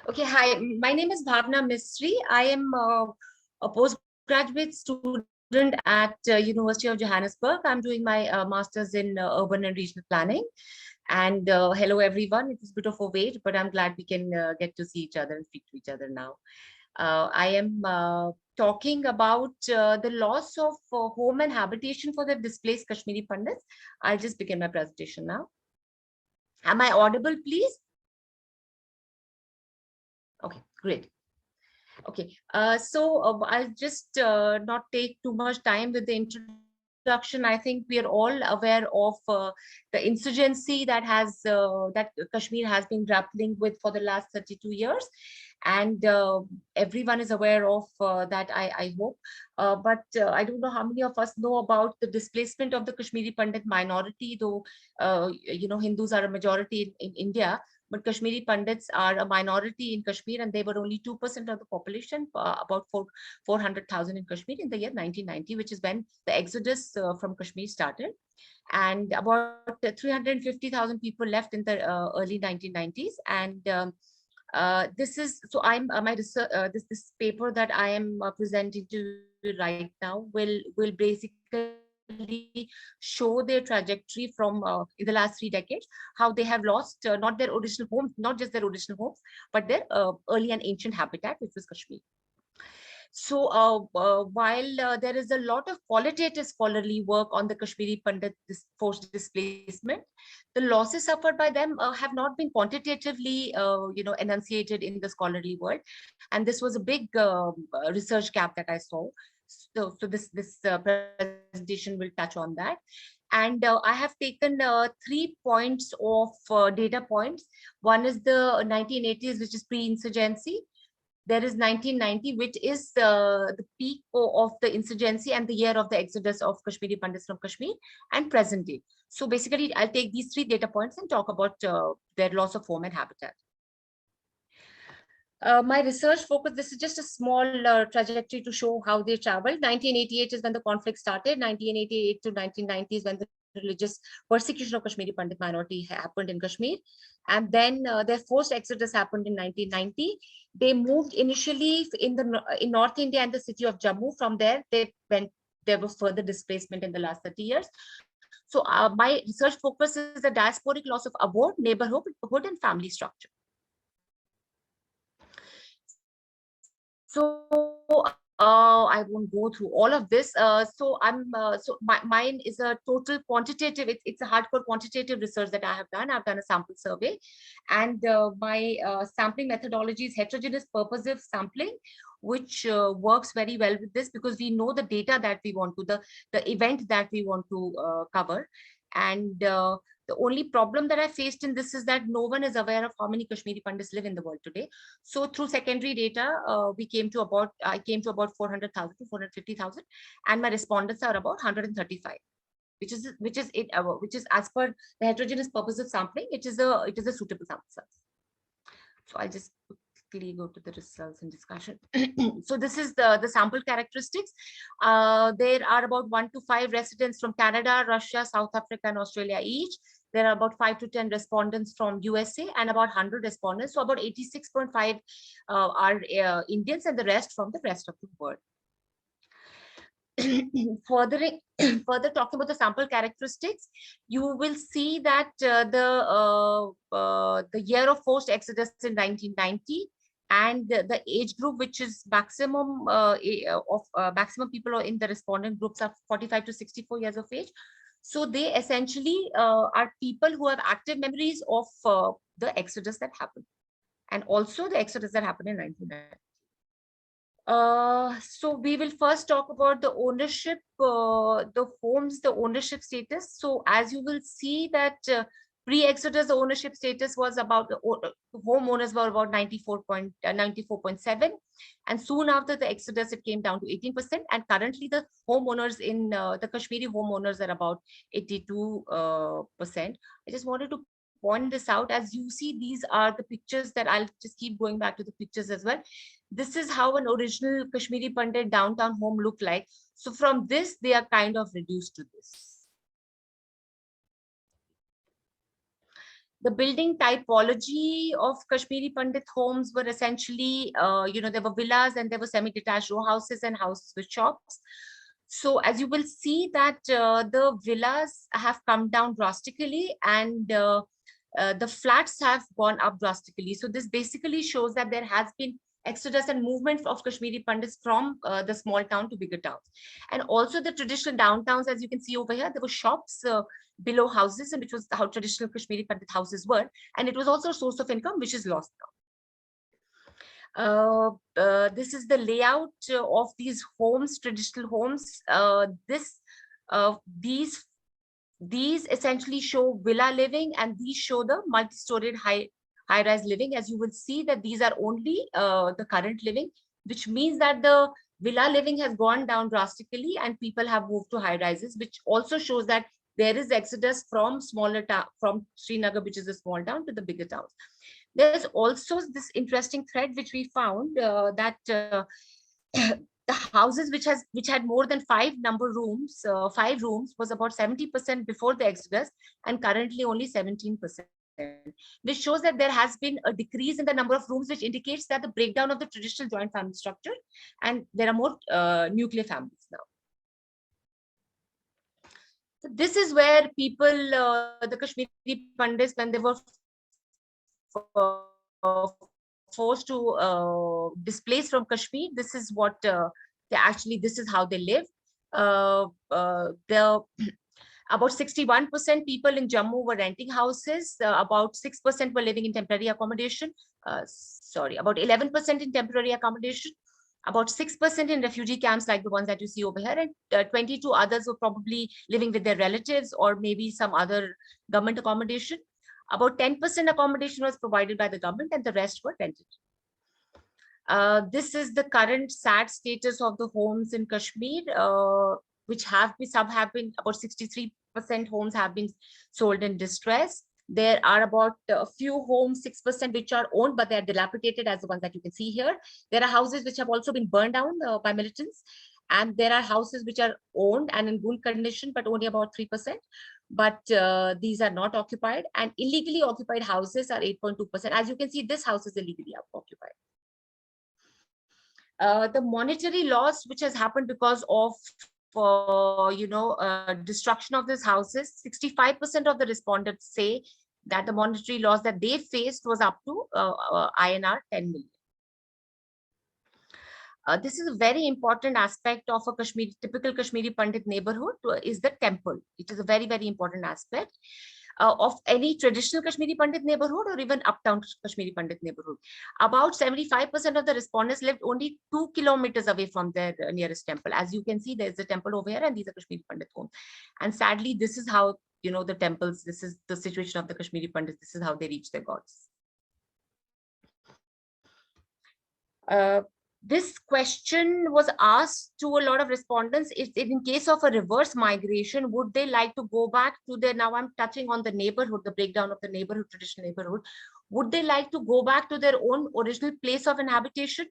Okay, hi, my name is Bhavna Misri. I am a postgraduate student at University of Johannesburg. I'm doing my master's in urban and regional planning. And hello, everyone. It was a bit of a wait, but I'm glad we can get to see each other and speak to each other now. I am talking about the loss of home and habitation for the displaced Kashmiri Pandits. I'll just begin my presentation now. Am I audible, please? Okay, great. Okay, I'll just not take too much time with the introduction. I think we are all aware of the insurgency that Kashmir has been grappling with for the last 32 years, and everyone is aware of that. I hope, but I don't know how many of us know about the displacement of the Kashmiri Pandit minority. Though Hindus are a majority in India, but Kashmiri Pandits are a minority in Kashmir, and they were only 2% of the population, about 400,000 in Kashmir in the year 1990, which is when the exodus from Kashmir started. And about 350,000 people left in the early 1990s. And this is so I'm my research, this paper that I am presenting to you right now will basically show their trajectory from in the last 3 decades, how they have lost not their original homes, not just their original homes, but their early and ancient habitat, which was Kashmir. So while there is a lot of qualitative scholarly work on the Kashmiri Pandit forced displacement, the losses suffered by them have not been quantitatively, enunciated in the scholarly world, and this was a big research gap that I saw. So this presentation will touch on that. And I have taken 3 points of data points. One is the 1980s, which is pre-insurgency. There is 1990, which is the peak of the insurgency and the year of the exodus of Kashmiri Pandits from Kashmir, and present day. So basically, I'll take these 3 data points and talk about their loss of home and habitat. My research focus, this is just a small trajectory to show how they traveled. 1988 is when the conflict started. 1988 to 1990 is when the religious persecution of Kashmiri Pandit minority happened in Kashmir. And then their forced exodus happened in 1990. They moved initially in North India and the city of Jammu. From there, there was further displacement in the last 30 years. So my research focus is the diasporic loss of abode, neighborhood, and family structure. So I won't go through all of this. Mine is a total quantitative. It's a hardcore quantitative research that I have done. I've done a sample survey, and my sampling methodology is heterogeneous purposive sampling, which works very well with this because we know the data that we want to, the event that we want to cover. And the only problem that I faced in this is that no one is aware of how many Kashmiri Pandits live in the world today. So through secondary data, I came to about 400,000 to 450,000, and my respondents are about 135, which is as per the heterogeneous purpose of sampling, it is a suitable sample size. So I'll just quickly go to the results and discussion. So this is the sample characteristics. There are about 1 to 5 residents from Canada, Russia, South Africa, and Australia each. There are about 5 to 10 respondents from USA and about 100 respondents. So about 86.5 are Indians, and the rest from the rest of the world. Further talking about the sample characteristics, you will see that the year of forced exodus in 1990, and the age group, which is maximum maximum people in the respondent groups, are 45 to 64 years of age. So they essentially are people who have active memories of the exodus that happened, and also the exodus that happened in 1990. So we will first talk about the ownership, the homes, the ownership status. So as you will see that pre-exodus, the ownership status was about, homeowners were about 94.7, and soon after the exodus, it came down to 18%. And currently, the homeowners in the Kashmiri homeowners are about 82%. I just wanted to point this out. As you see, these are the pictures that I'll just keep going back to the pictures as well. This is how an original Kashmiri Pandit downtown home looked like. So from this, they are kind of reduced to this. The building typology of Kashmiri Pandit homes were essentially, there were villas and there were semi-detached row houses and houses with shops. So as you will see that the villas have come down drastically, and the flats have gone up drastically. So this basically shows that there has been exodus and movement of Kashmiri Pandits from the small town to bigger towns. And also the traditional downtowns, as you can see over here, there were shops below houses, and which was how traditional Kashmiri Pandit houses were. And it was also a source of income, which is lost now. This is the layout of these homes, traditional homes. These essentially show villa living, and these show the multi-storied high-rise living. As you will see that these are only the current living, which means that the villa living has gone down drastically and people have moved to high-rises, which also shows that there is exodus from from Srinagar, which is a small town, to the bigger towns. There's also this interesting thread which we found that the houses which had more than five rooms was about 70% before the exodus, and currently only 17%, which shows that there has been a decrease in the number of rooms, which indicates that the breakdown of the traditional joint family structure, and there are more nuclear families now. So this is where people, the Kashmiri Pandits, when they were forced to displace from Kashmir, this is what this is how they live. About 61% people in Jammu were renting houses. About 6% were living in temporary accommodation. About 11% in temporary accommodation. About 6% in refugee camps like the ones that you see over here, and 22 others were probably living with their relatives or maybe some other government accommodation. About 10% accommodation was provided by the government, and the rest were rented. This is the current sad status of the homes in Kashmir, which have been about 63% homes have been sold in distress. There are about a few homes, 6%, which are owned, but they are dilapidated, as the ones that you can see here. There are houses which have also been burned down by militants, and there are houses which are owned and in good condition, but only about 3%. But these are not occupied, and illegally occupied houses are 8.2%. As you can see, this house is illegally occupied. The monetary loss which has happened because of destruction of these houses, 65% of the respondents say that the monetary loss that they faced was up to INR 10 million. This is a very important aspect of a typical Kashmiri Pandit neighborhood, is the temple. It is a very, very important aspect of any traditional Kashmiri Pandit neighborhood or even uptown Kashmiri Pandit neighborhood. About 75% of the respondents lived only 2 kilometers away from their nearest temple. As you can see, there's a temple over here, and these are Kashmiri Pandit homes. And sadly, this is how, the temples, this is the situation of the Kashmiri Pandits, this is how they reach their gods. This question was asked to a lot of respondents. If in case of a reverse migration, would they like to go back to their, now I'm touching on the neighborhood, the breakdown of the neighborhood, traditional neighborhood. Would they like to go back to their own original place of inhabitation?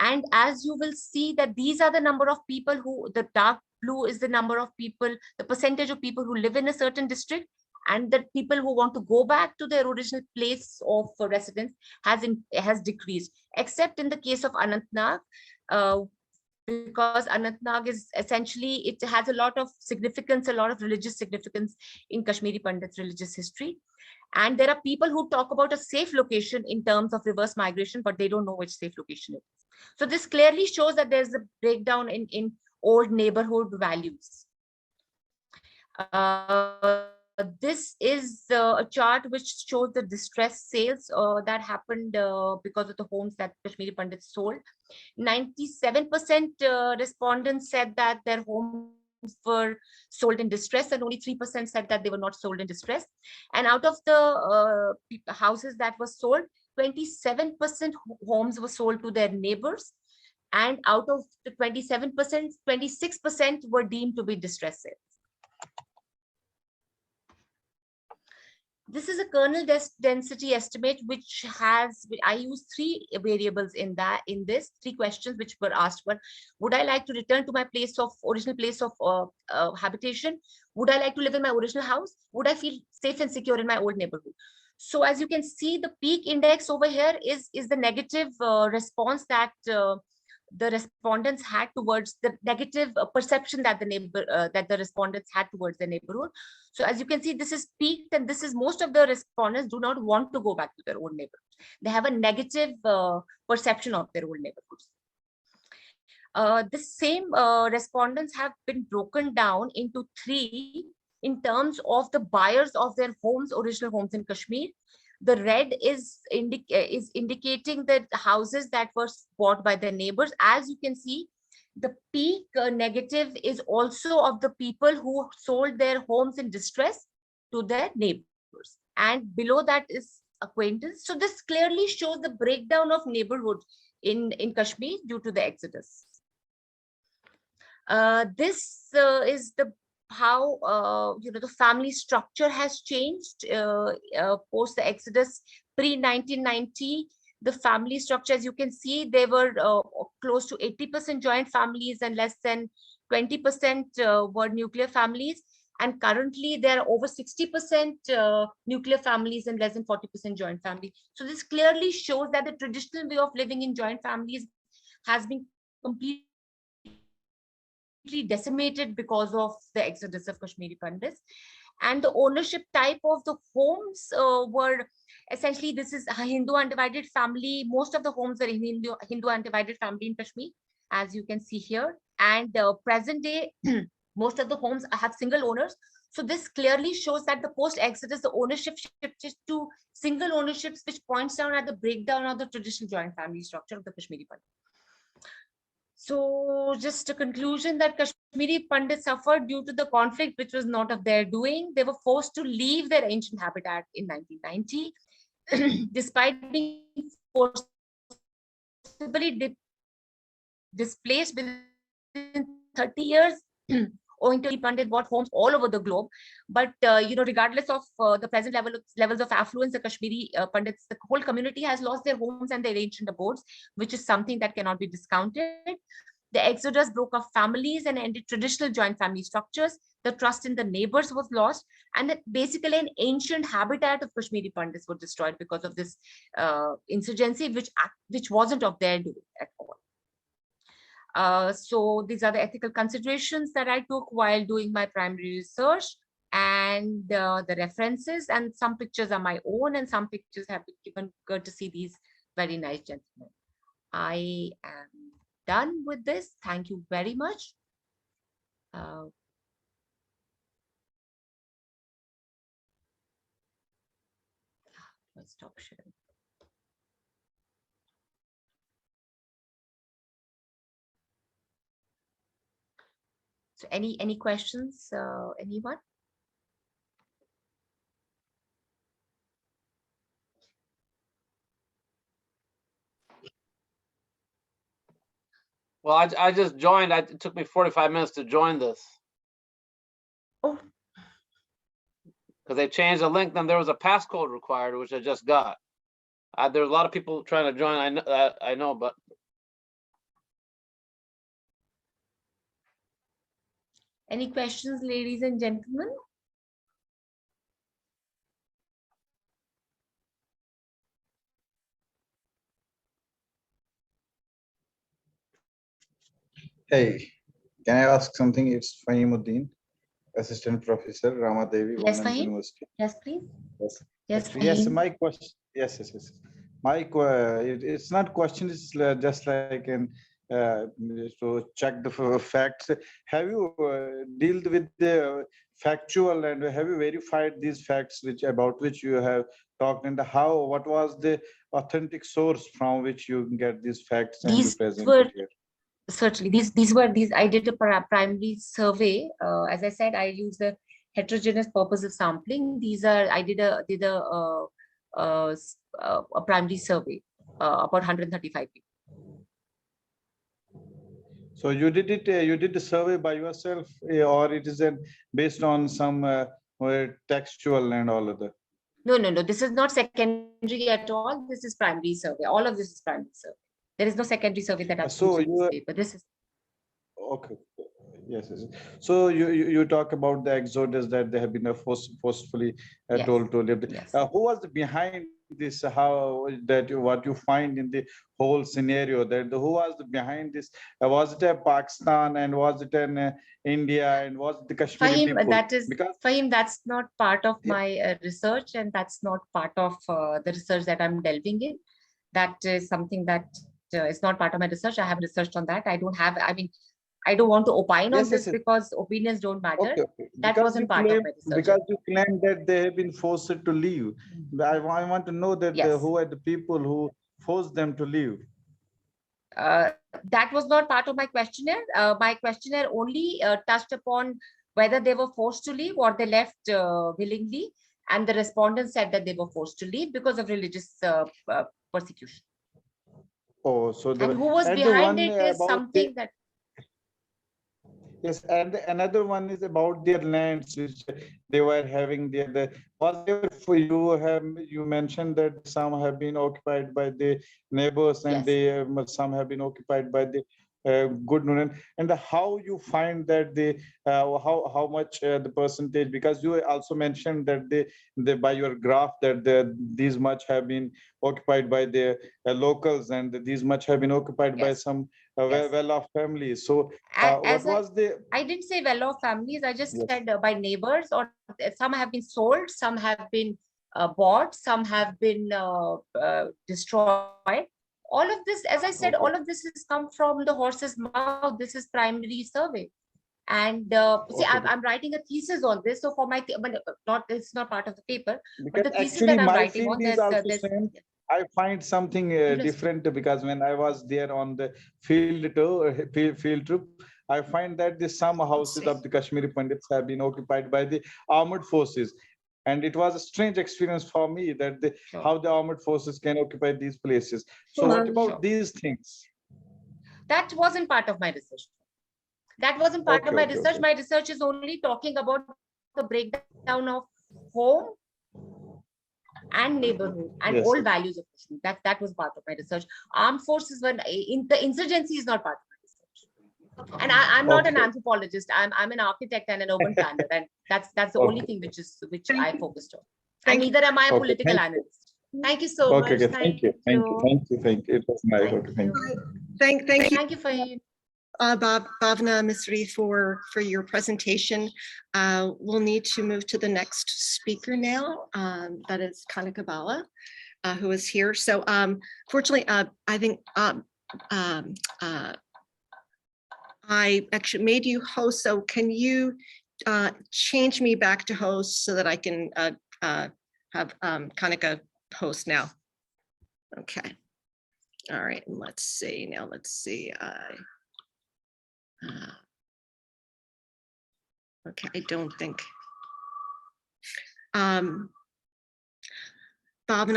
And as you will see that these are the number of people who, the dark blue is the number of people, the percentage of people who live in a certain district, and the people who want to go back to their original place of residence has decreased, except in the case of Anantnag, because Anantnag is essentially, it has a lot of significance, a lot of religious significance in Kashmiri Pandits' religious history. And there are people who talk about a safe location in terms of reverse migration, but they don't know which safe location it is. So this clearly shows that there's a breakdown in old neighborhood values. This is a chart which shows the distress sales that happened because of the homes that Kashmiri Pandits sold. 97% respondents said that their homes were sold in distress, and only 3% said that they were not sold in distress. And out of the houses that were sold, 27% homes were sold to their neighbors. And out of the 27%, 26% were deemed to be distress sales. This is a kernel density estimate, which has, I use three variables in this, three questions which were asked were, would I like to return to my original place of habitation? Would I like to live in my original house? Would I feel safe and secure in my old neighborhood? So as you can see, the peak index over here is the negative response that the respondents had towards the negative perception that the respondents had towards the neighborhood. So as you can see, this is peaked, and this is most of the respondents do not want to go back to their own neighborhoods. They have a negative perception of their own neighborhoods. The same respondents have been broken down into three in terms of the buyers of their homes, original homes in Kashmir. The red is indicating the houses that were bought by their neighbors. As you can see, the peak negative is also of the people who sold their homes in distress to their neighbors. And below that is acquaintance. So this clearly shows the breakdown of neighborhood in Kashmir due to the exodus. This is the how the family structure has changed post the exodus. Pre 1990, the family structure, as you can see, they were close to 80% joint families and less than 20% were nuclear families. And currently there are over 60% nuclear families and less than 40% joint family. So this clearly shows that the traditional way of living in joint families has been completely decimated because of the exodus of Kashmiri Pandits. And the ownership type of the homes were essentially, this is a Hindu undivided family. Most of the homes are in Hindu undivided family in Kashmir, as you can see here. And present day, most of the homes have single owners. So this clearly shows that the post-exodus, the ownership shifted to single ownerships, which points down at the breakdown of the traditional joint family structure of the Kashmiri Pandits. So just a conclusion that Kashmiri Pandits suffered due to the conflict, which was not of their doing. They were forced to leave their ancient habitat in 1990, despite being forcibly displaced within 30 years. Owing to Pandit bought homes all over the globe, but regardless of the present levels of affluence, the Kashmiri Pandits, the whole community has lost their homes and their ancient abodes, which is something that cannot be discounted. The exodus broke up families and ended traditional joint family structures. The trust in the neighbors was lost, and that basically an ancient habitat of Kashmiri Pandits was destroyed because of this insurgency, which wasn't of their doing at all. So these are the ethical considerations that I took while doing my primary research, and the references, and some pictures are my own and some pictures have been given courtesy these very nice gentlemen. I am done with this. Thank you very much. Let's stop sharing. So any questions, anyone? Well, I just joined. It took me 45 minutes to join this. Oh. Because they changed the link, then there was a passcode required, which I just got. There's a lot of people trying to join. I know, but. Any questions, ladies and gentlemen? Hey, can I ask something? It's Fahimuddin, Assistant Professor, Ramadevi, Yes, Women's University. Yes, please. Yes. Yes, Yes, my question. Yes. It's not question. It's just like an to check the facts. Have you dealt with the factual and have you verified these facts about which you have talked, and what was the authentic source from which you get these facts and you present it here? Certainly, these I did a primary survey. As I said, I use the heterogeneous purpose of sampling. I did a primary survey about 135 people. So you did it. You did the survey by yourself, or it is based on some textual and all of that? No. This is not secondary at all. This is primary survey. All of this is primary survey. There is no secondary survey that I've so used in this paper. This is okay. Yes, yes. So you talk about the exodus that they have been forcefully Yes, told to live. yes. Who was behind this? How that what you find in the whole scenario? That who was behind this? Was it a Pakistan and was it an India and was it the Kashmiri Fahim, people? that is Because Fahim, that's not part of yeah, my research, and that's not part of the research that I'm delving in. That is something that is not part of my research. I haven't researched on that. I don't have, I mean, I don't want to opine on yes, yes, this yes. because opinions don't matter. Okay, okay. That wasn't part of my research. Because you claim that they have been forced to leave. I want to know that Yes. who are the people who forced them to leave. That was not part of my questionnaire. My questionnaire only touched upon whether they were forced to leave or they left willingly. And the respondents said that they were forced to leave because of religious persecution. Oh, so And the who was and the behind one it is about the something that, yes, and another one is about their lands which they were having there. The was there for you have you mentioned that some have been occupied by the neighbors and yes. they some have been occupied by the good Nunan. And how you find that the how much the percentage, because you also mentioned that the by your graph that these much have been occupied by the locals and these much have been occupied by Yes. some Yes. well-off families. So what As was the I didn't say well-off families, I just yes, said by neighbors, or some have been sold, some have been bought, some have been destroyed. All of this, as I said, okay, all of this has come from the horse's mouth. This is primary survey. And see, okay, I'm writing a thesis on this. So for my, but not, it's not part of the paper, but because the thesis actually that I'm my writing field on, is also there's same. I find something interesting. different because when I was there on the field trip, I find that the some houses of the Kashmiri Pandits have been occupied by the armed forces, and it was a strange experience for me that Sure, how the armed forces can occupy these places. So what Hello. about sure. these things? That wasn't part of my research. That wasn't part of Okay, my okay, research. okay, My research is only talking about the breakdown of home and neighborhood and all yes, yes. values of Kashmir. That was part of my research. Armed forces were in the insurgency is not part of my research. And I'm not an Okay. anthropologist. I'm an architect and an urban planner, and that's the only Okay. thing which Thank I you. focused on. And Thank you. neither am I a Okay. political Thank you. analyst. Thank you so Okay. much. Okay. Thank Thank you. Thank you. you. Thank you. Thank you. It was nice. Thank Okay. Thank you. you. Thank you, Thank you for you. Bhavna, Misri, for your presentation. We'll need to move to the next speaker now. That is Kanika Bhalla, who is here. So fortunately, I think I actually made you host. So can you change me back to host so that I can have Kanika host now? Okay. All right. And let's see now. Let's see. Okay, I don't think. Bhavna,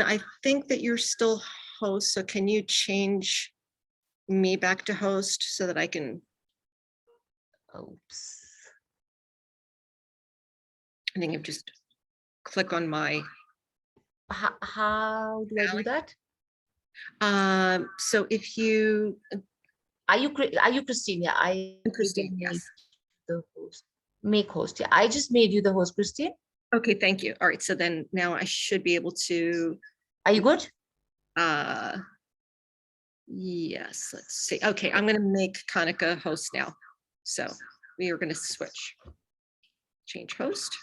I think that you're still host, so can you change me back to host so that I can, Oops. I think I've just click on my, How do I do that? so if you, Are you Christine? Yeah, I Christine, will make yes. the host. Make host. Yeah, I just made you the host, Christine. Okay, thank you. All right, so then now I should be able to, Are you good? yes, let's see. Okay, I'm gonna make Kanika host now. So we are gonna switch. Change host.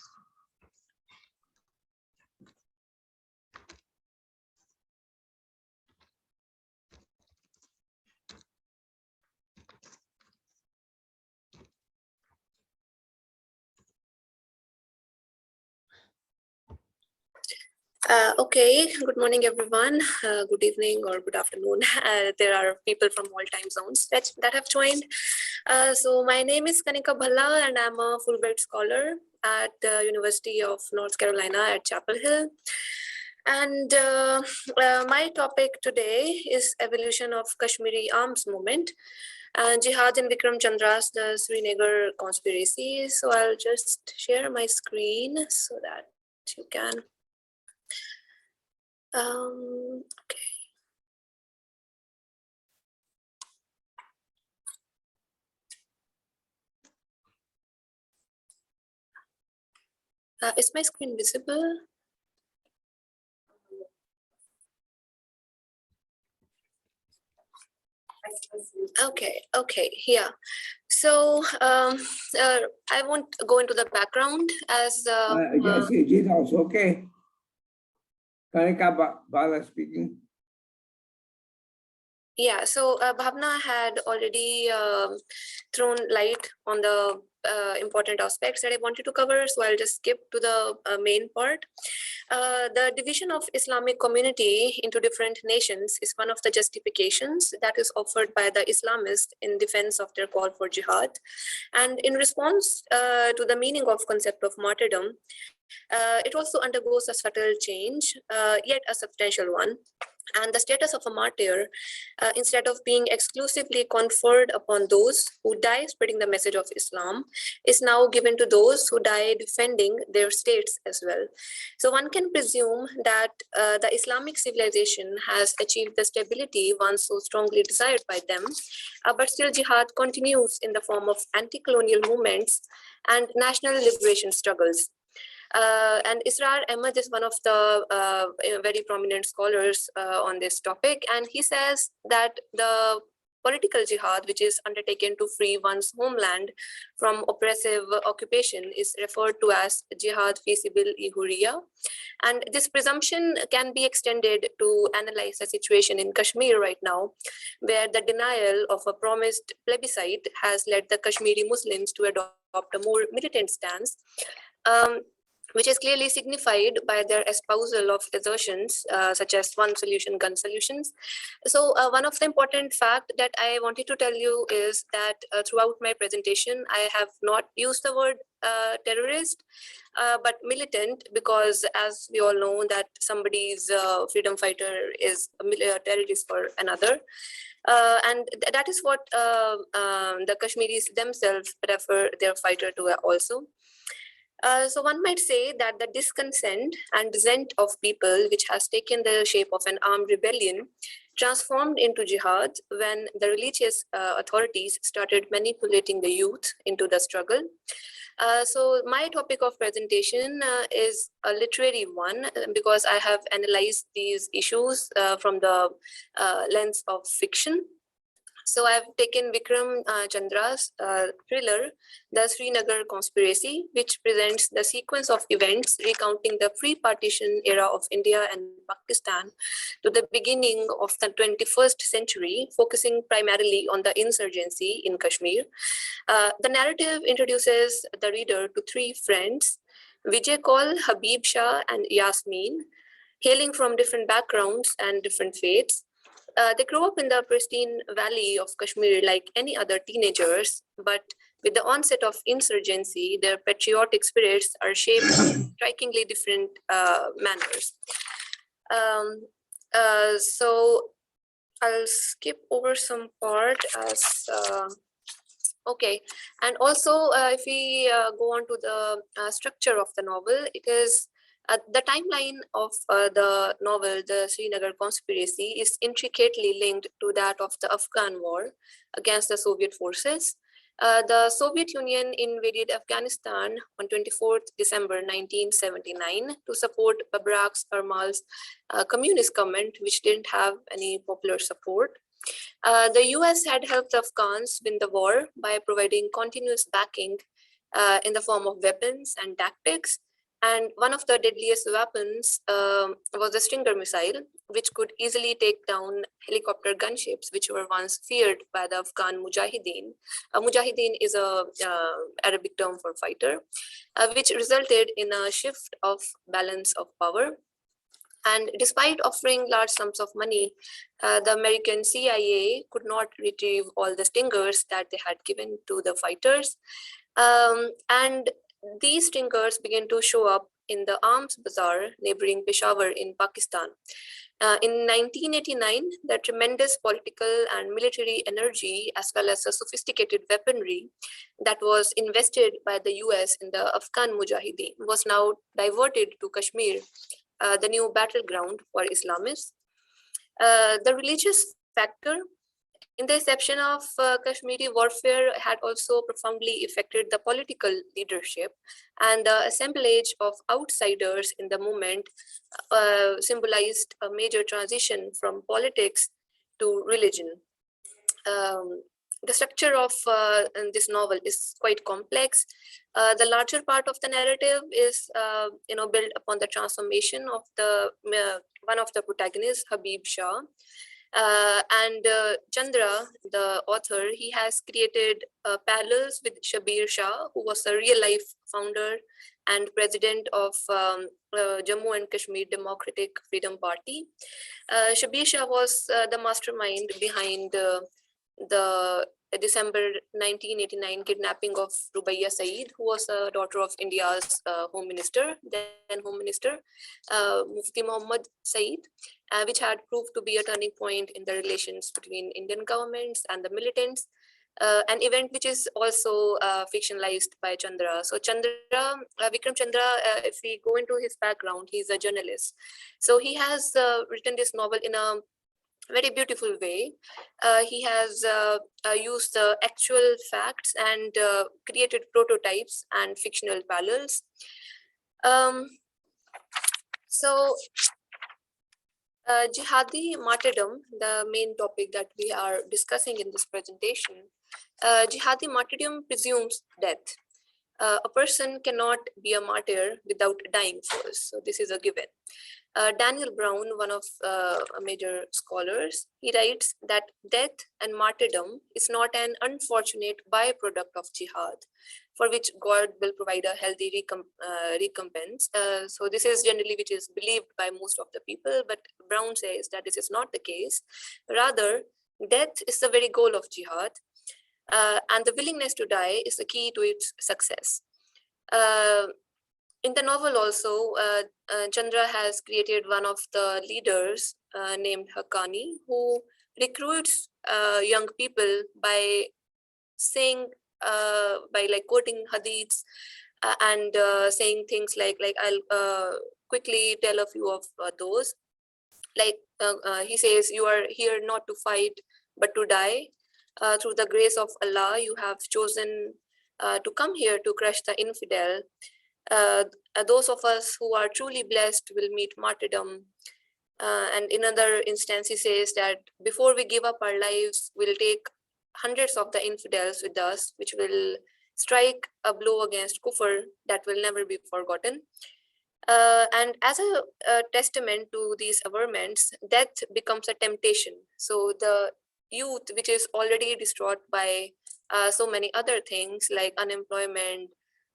Okay, good morning, everyone. Good evening or good afternoon. There are people from all time zones that have joined. So my name is Kanika Bhalla, and I'm a Fulbright scholar at the University of North Carolina at Chapel Hill. And my topic today is evolution of Kashmiri arms movement, Jihad and Vikram Chandra's the Srinagar conspiracy. So I'll just share my screen so that you can. Okay. Is my screen visible? Okay, yeah. So I won't go into the background as Yes, it also okay. Kanika Bhalla speaking. yeah, so Bhavna had already thrown light on the important aspects that I wanted to cover, so I'll just skip to the main part. The division of Islamic community into different nations is one of the justifications that is offered by the Islamists in defense of their call for jihad. And in response to the meaning of concept of martyrdom, it also undergoes a subtle change, yet a substantial one. And the status of a martyr, instead of being exclusively conferred upon those who die spreading the message of Islam, is now given to those who die defending their states as well. So one can presume that the Islamic civilization has achieved the stability once so strongly desired by them, but still jihad continues in the form of anti-colonial movements and national liberation struggles. And Israr Ahmed is one of the very prominent scholars on this topic, and he says that the political jihad, which is undertaken to free one's homeland from oppressive occupation, is referred to as jihad fi sabil-i-hurriya. And this presumption can be extended to analyze the situation in Kashmir right now, where the denial of a promised plebiscite has led the Kashmiri Muslims to adopt a more militant stance. Which is clearly signified by their espousal of assertions such as one solution, gun solutions. So one of the important fact that I wanted to tell you is that throughout my presentation, I have not used the word terrorist, but militant, because as we all know that somebody's freedom fighter is a terrorist for another. And that is what the Kashmiris themselves refer their fighter to also. So one might say that the discontent and dissent of people, which has taken the shape of an armed rebellion, transformed into jihad when the religious authorities started manipulating the youth into the struggle. So my topic of presentation is a literary one, because I have analyzed these issues from the lens of fiction. So I've taken Vikram Chandra's thriller, The Srinagar Conspiracy, which presents the sequence of events recounting the pre-partition era of India and Pakistan to the beginning of the 21st century, focusing primarily on the insurgency in Kashmir. The narrative introduces the reader to three friends, Vijay Kaul, Habib Shah, and Yasmin, hailing from different backgrounds and different faiths. They grew up in the pristine valley of Kashmir like any other teenagers, but with the onset of insurgency, their patriotic spirits are shaped in strikingly different manners. So I'll skip over some part as okay. And also, if we go on to the structure of the novel, it is the timeline of the novel, The Srinagar Conspiracy, is intricately linked to that of the Afghan war against the Soviet forces. The Soviet Union invaded Afghanistan on 24th December 1979 to support Barack Obama's communist government, which didn't have any popular support. The US had helped the Afghans win the war by providing continuous backing in the form of weapons and tactics. And one of the deadliest weapons was the Stinger missile, which could easily take down helicopter gunships, which were once feared by the Afghan Mujahideen. Mujahideen is a Arabic term for fighter, which resulted in a shift of balance of power. And despite offering large sums of money, the American CIA could not retrieve all the Stingers that they had given to the fighters. And these Stingers began to show up in the arms bazaar neighboring Peshawar in Pakistan. In 1989, the tremendous political and military energy, as well as the sophisticated weaponry that was invested by the US in the Afghan Mujahideen, was now diverted to Kashmir, the new battleground for Islamists. The religious factor In the exception of Kashmiri warfare had also profoundly affected the political leadership, and the assemblage of outsiders in the movement symbolized a major transition from politics to religion. The structure of this novel is quite complex. The larger part of the narrative is, built upon the transformation of the one of the protagonists, Habib Shah. And Chandra, the author, he has created parallels with Shabir Shah, who was a real-life founder and president of Jammu and Kashmir Democratic Freedom Party. Shabir Shah was the mastermind behind the December 1989 kidnapping of Rubaiya Saeed, who was a daughter of India's Home Minister, then Home Minister, Mufti Muhammad Saeed, which had proved to be a turning point in the relations between Indian governments and the militants. An event which is also fictionalized by Chandra. So Chandra, Vikram Chandra, if we go into his background, he's a journalist. So he has written this novel in a very beautiful way. He has used the actual facts and created prototypes and fictional parallels. Jihadi martyrdom, the main topic that we are discussing in this presentation, jihadi martyrdom presumes death. A person cannot be a martyr without dying first. So this is a given. Daniel Brown, one of major scholars, he writes that death and martyrdom is not an unfortunate byproduct of jihad, for which God will provide a healthy recompense. So this is generally which is believed by most of the people, but Brown says that this is not the case. Rather, death is the very goal of jihad, and the willingness to die is the key to its success. In the novel also, Chandra has created one of the leaders named Haqqani, who recruits young people by saying, by like quoting hadiths and saying things like I'll quickly tell a few of those. Like he says, you are here not to fight, but to die. Through the grace of Allah, you have chosen to come here to crush the infidel. Those of us who are truly blessed will meet martyrdom. And in another instance, he says that before we give up our lives, we'll take hundreds of the infidels with us, which will strike a blow against kufr that will never be forgotten. And as a testament to these averments, death becomes a temptation. So the youth, which is already distraught by so many other things like unemployment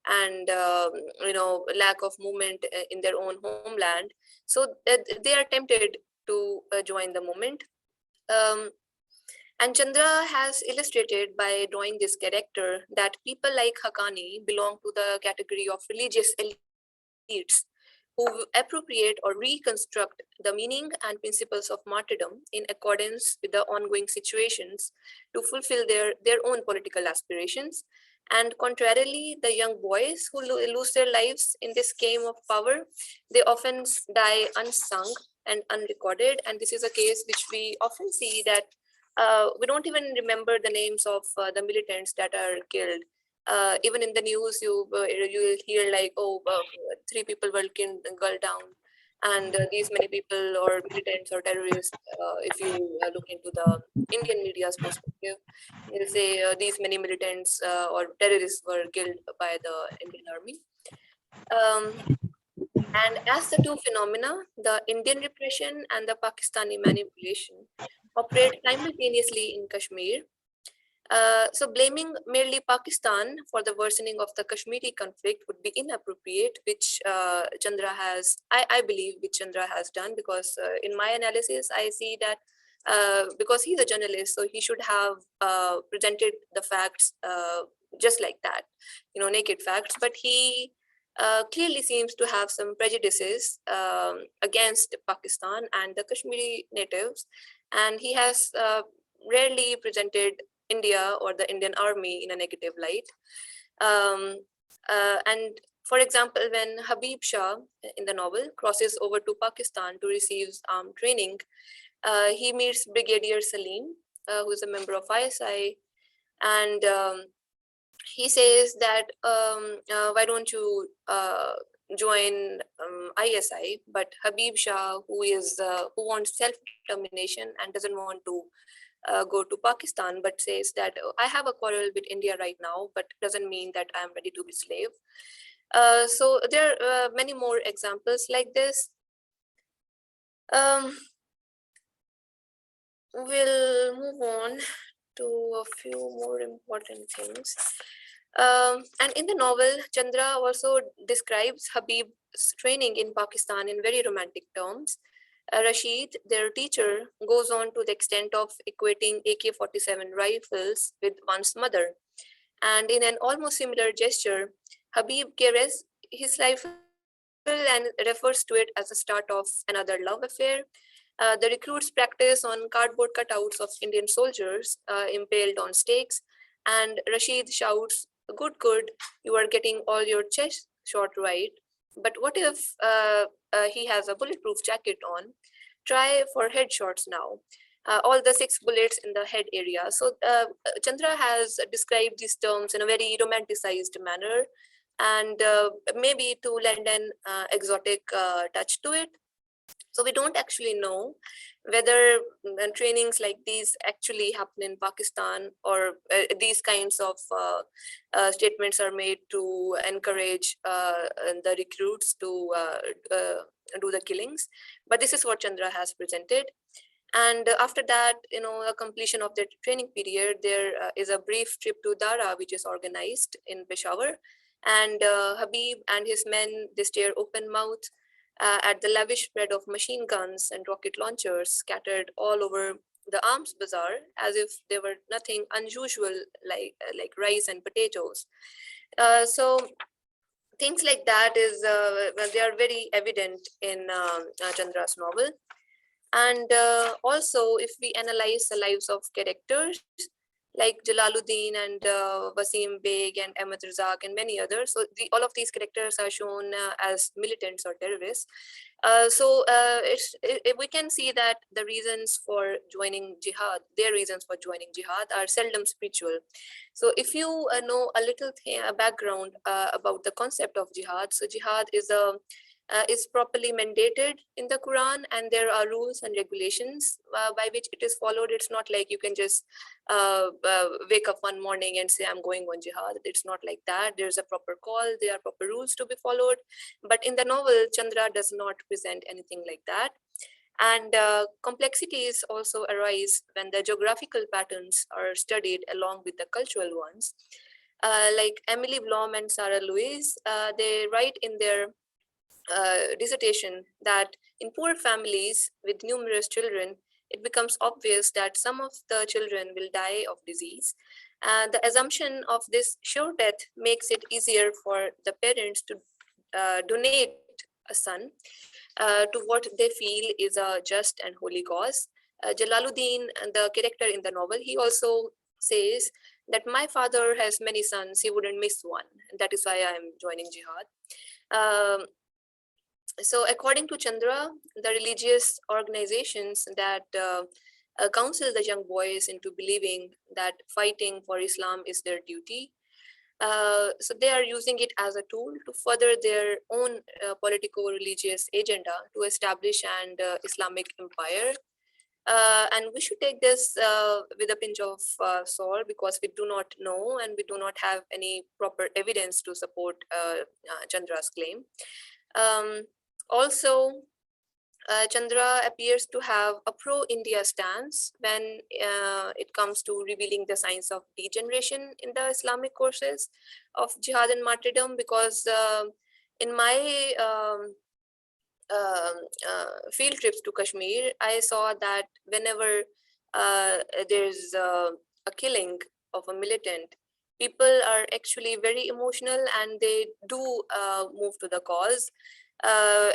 and lack of movement in their own homeland, so they are tempted to join the movement. And Chandra has illustrated by drawing this character that people like Haqqani belong to the category of religious elites who appropriate or reconstruct the meaning and principles of martyrdom in accordance with the ongoing situations to fulfill their own political aspirations. And contrarily, the young boys who lose their lives in this game of power, they often die unsung and unrecorded. And this is a case which we often see that we don't even remember the names of the militants that are killed. Even in the news, you will hear like, 3 people were gunned down, and these many people or militants or terrorists. If you look into the Indian media's perspective, they'll say these many militants or terrorists were killed by the Indian army. And as the two phenomena, the Indian repression and the Pakistani manipulation, operate simultaneously in Kashmir. So blaming merely Pakistan for the worsening of the Kashmiri conflict would be inappropriate, which Chandra has, I believe, which Chandra has done, because in my analysis, I see that because he's a journalist, so he should have presented the facts just like that, naked facts, but he clearly seems to have some prejudices against Pakistan and the Kashmiri natives, and he has rarely presented India or the Indian army in a negative light. And for example, when Habib Shah in the novel crosses over to Pakistan to receive training, he meets Brigadier Salim, who is a member of ISI, and he says that why don't you join ISI? But Habib Shah, who wants self-determination and doesn't want to go to Pakistan, but says that I have a quarrel with India right now, but doesn't mean that I'm ready to be slave. So there are many more examples like this. We'll move on to a few more important things. And in the novel, Chandra also describes Habib's training in Pakistan in very romantic terms. Rashid, their teacher, goes on to the extent of equating AK-47 rifles with one's mother. And in an almost similar gesture, Habib carries his rifle and refers to it as the start of another love affair. The recruits practice on cardboard cutouts of Indian soldiers impaled on stakes, and Rashid shouts, "Good, good, you are getting all your chest shot right. But what if he has a bulletproof jacket on? Try for headshots now." All the 6 bullets in the head area. So Chandra has described these terms in a very romanticized manner, and maybe to lend an exotic touch to it. So we don't actually know whether trainings like these actually happen in Pakistan, or these kinds of statements are made to encourage the recruits to do the killings. But this is what Chandra has presented. And after that, a completion of the training period, there is a brief trip to Dara, which is organized in Peshawar. And Habib and his men, they stare open mouthed at the lavish spread of machine guns and rocket launchers scattered all over the arms bazaar, as if there were nothing unusual like rice and potatoes. So things like that is they are very evident in Chandra's novel. And also, if we analyze the lives of characters like Jalaluddin and Wasim Beg and Ahmed Razak and many others, so all of these characters are shown as militants or terrorists. We can see that the reasons for joining jihad, their reasons for joining jihad, are seldom spiritual. So if you know a little background about the concept of jihad, so jihad is properly mandated in the Quran, and there are rules and regulations by which it is followed. It's not like you can just wake up one morning and say, I'm going on jihad. It's not like that. There's a proper call. There are proper rules to be followed. But in the novel, Chandra does not present anything like that. And complexities also arise when the geographical patterns are studied along with the cultural ones. Like Emily Blom and Sarah Louise, they write in their dissertation that in poor families with numerous children, it becomes obvious that some of the children will die of disease. The assumption of this sure death makes it easier for the parents to donate a son to what they feel is a just and holy cause. Jalaluddin, the character in the novel, he also says that my father has many sons, he wouldn't miss one. And that is why I am joining jihad. So according to Chandra, the religious organizations that counsel the young boys into believing that fighting for Islam is their duty, so they are using it as a tool to further their own politico-religious agenda to establish an Islamic empire. And we should take this with a pinch of salt, because we do not know and we do not have any proper evidence to support Chandra's claim. Also, Chandra appears to have a pro-India stance when it comes to revealing the signs of degeneration in the Islamic courses of jihad and martyrdom, because in my field trips to Kashmir, I saw that whenever there's a killing of a militant, people are actually very emotional and they do move to the cause.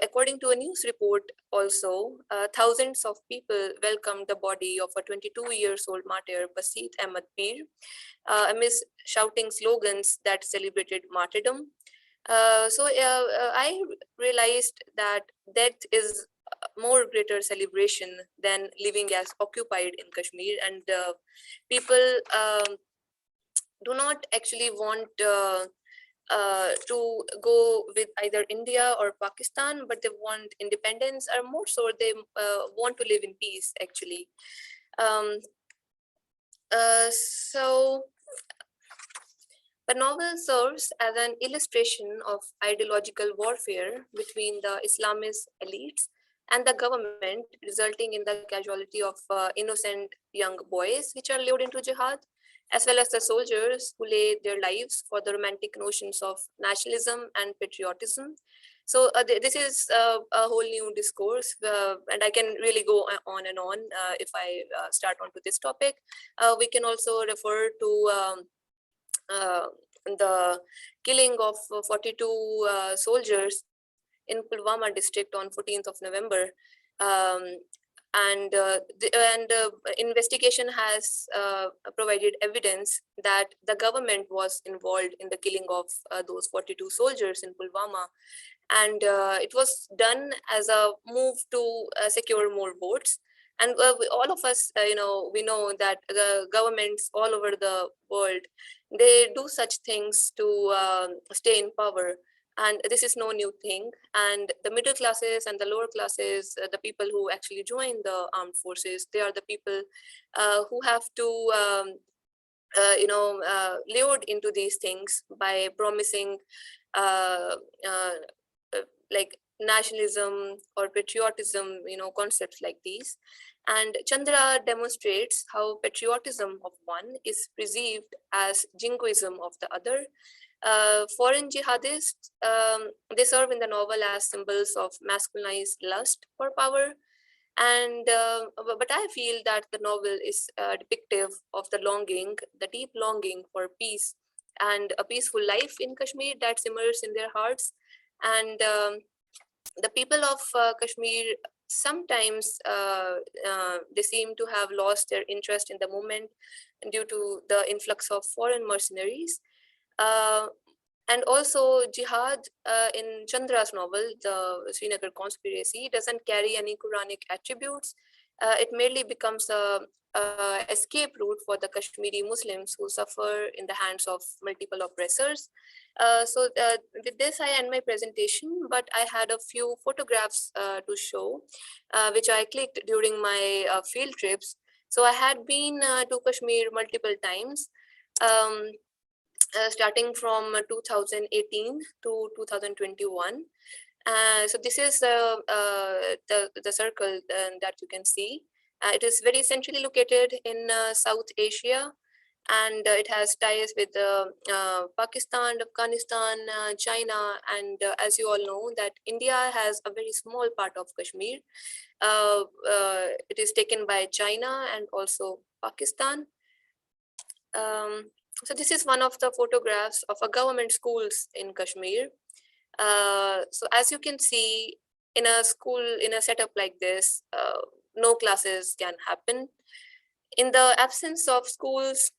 According to a news report also, thousands of people welcomed the body of a 22-year-old martyr, Basit Ahmad Pir, amidst shouting slogans that celebrated martyrdom. So I realized that death is more greater celebration than living as occupied in Kashmir. And people do not actually want to go with either India or Pakistan, but they want independence, or more so they want to live in peace actually. Um, so the novel serves as an illustration of ideological warfare between the Islamist elites and the government, resulting in the casualty of innocent young boys which are lured into jihad, as well as the soldiers who lay their lives for the romantic notions of nationalism and patriotism. So this is a whole new discourse, and I can really go on and on if I start onto this topic. We can also refer to the killing of 42 soldiers in Pulwama district on 14th of November. Investigation has provided evidence that the government was involved in the killing of those 42 soldiers in Pulwama. And it was done as a move to secure more votes. And all of us, we know that the governments all over the world, they do such things to stay in power. And this is no new thing. And the middle classes and the lower classes, the people who actually join the armed forces, they are the people who have to, lured into these things by promising like nationalism or patriotism, concepts like these. And Chandra demonstrates how patriotism of one is perceived as jingoism of the other. Foreign jihadists, they serve in the novel as symbols of masculinized lust for power. And but I feel that the novel is depictive of the longing, the deep longing for peace and a peaceful life in Kashmir that simmers in their hearts. And the people of Kashmir sometimes they seem to have lost their interest in the movement due to the influx of foreign mercenaries. And also Jihad in Chandra's novel, the Srinagar conspiracy, doesn't carry any Quranic attributes. It merely becomes a escape route for the Kashmiri Muslims who suffer in the hands of multiple oppressors. With this, I end my presentation, but I had a few photographs to show, which I clicked during my field trips. So I had been to Kashmir multiple times. Starting from 2018 to 2021. So this is the circle that you can see. It is very centrally located in South Asia, and it has ties with Pakistan, Afghanistan, China, and as you all know that India has a very small part of Kashmir. It is taken by China and also Pakistan. So this is one of the photographs of a government schools in Kashmir. So as you can see, in a school, in a setup like this, no classes can happen. In the absence of schools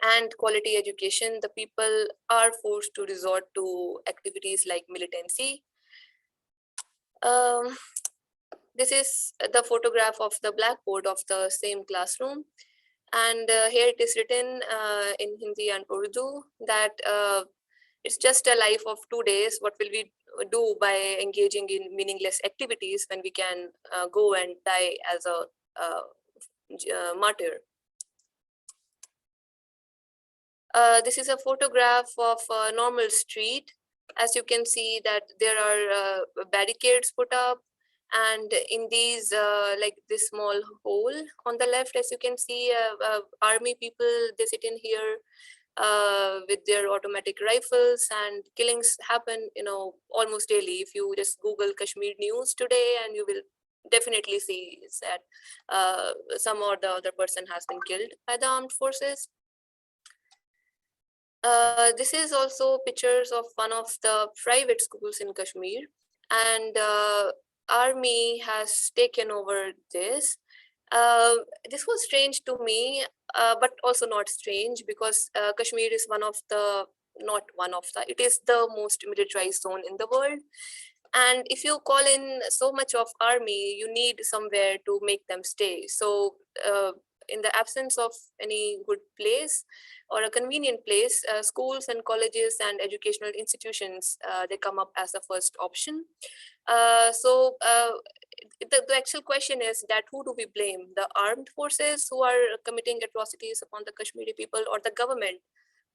and quality education, the people are forced to resort to activities like militancy. This is the photograph of the blackboard of the same classroom. And here it is written in Hindi and Urdu that it's just a life of 2 days. What will we do by engaging in meaningless activities when we can go and die as a martyr? This is a photograph of a normal street. As you can see that there are barricades put up. And in these, like this small hole on the left, as you can see, army people, they sit in here with their automatic rifles, and killings happen, almost daily. If you just Google Kashmir news today, and you will definitely see that some or the other person has been killed by the armed forces. This is also pictures of one of the private schools in Kashmir, and army has taken over this. This was strange to me, but also not strange, because Kashmir is it is the most militarized zone in the world. And if you call in so much of army, you need somewhere to make them stay. So in the absence of any good place or a convenient place, schools and colleges and educational institutions, they come up as the first option. The actual question is that who do we blame? The armed forces who are committing atrocities upon the Kashmiri people, or the government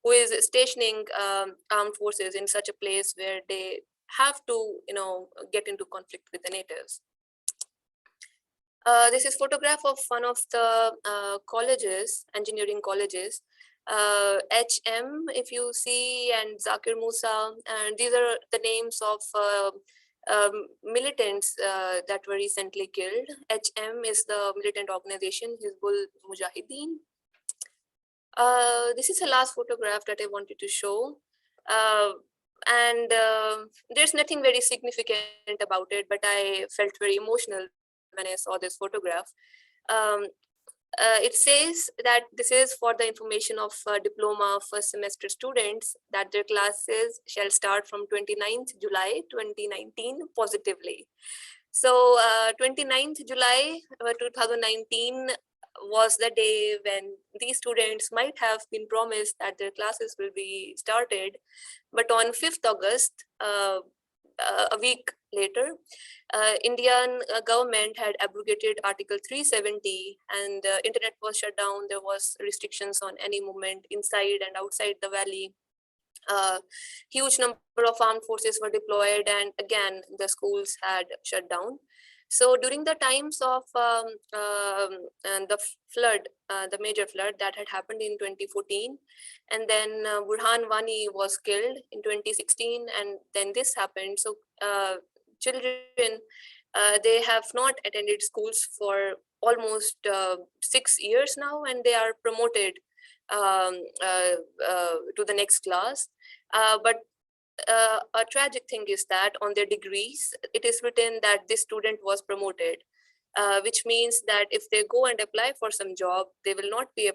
who is stationing armed forces in such a place where they have to, get into conflict with the natives? This is photograph of one of the colleges, engineering colleges, HM, if you see, and Zakir Musa, and these are the names of militants that were recently killed. HM is the militant organization, Hizbul Mujahideen. This is the last photograph that I wanted to show. There's nothing very significant about it, but I felt very emotional when I saw this photograph. It says that this is for the information of diploma first semester students, that their classes shall start from 29th July 2019 positively. So 29th July 2019 was the day when these students might have been promised that their classes will be started. But on 5th August, a week later, Indian government had abrogated Article 370 and internet was shut down. There was restrictions on any movement inside and outside the valley. Huge number of armed forces were deployed, and again, the schools had shut down. So during the times of the flood, the major flood that had happened in 2014, and then Burhan Wani was killed in 2016, and then this happened. So children, they have not attended schools for almost 6 years now, and they are promoted to the next class. But a tragic thing is that on their degrees, it is written that this student was promoted, which means that if they go and apply for some job, they will not be,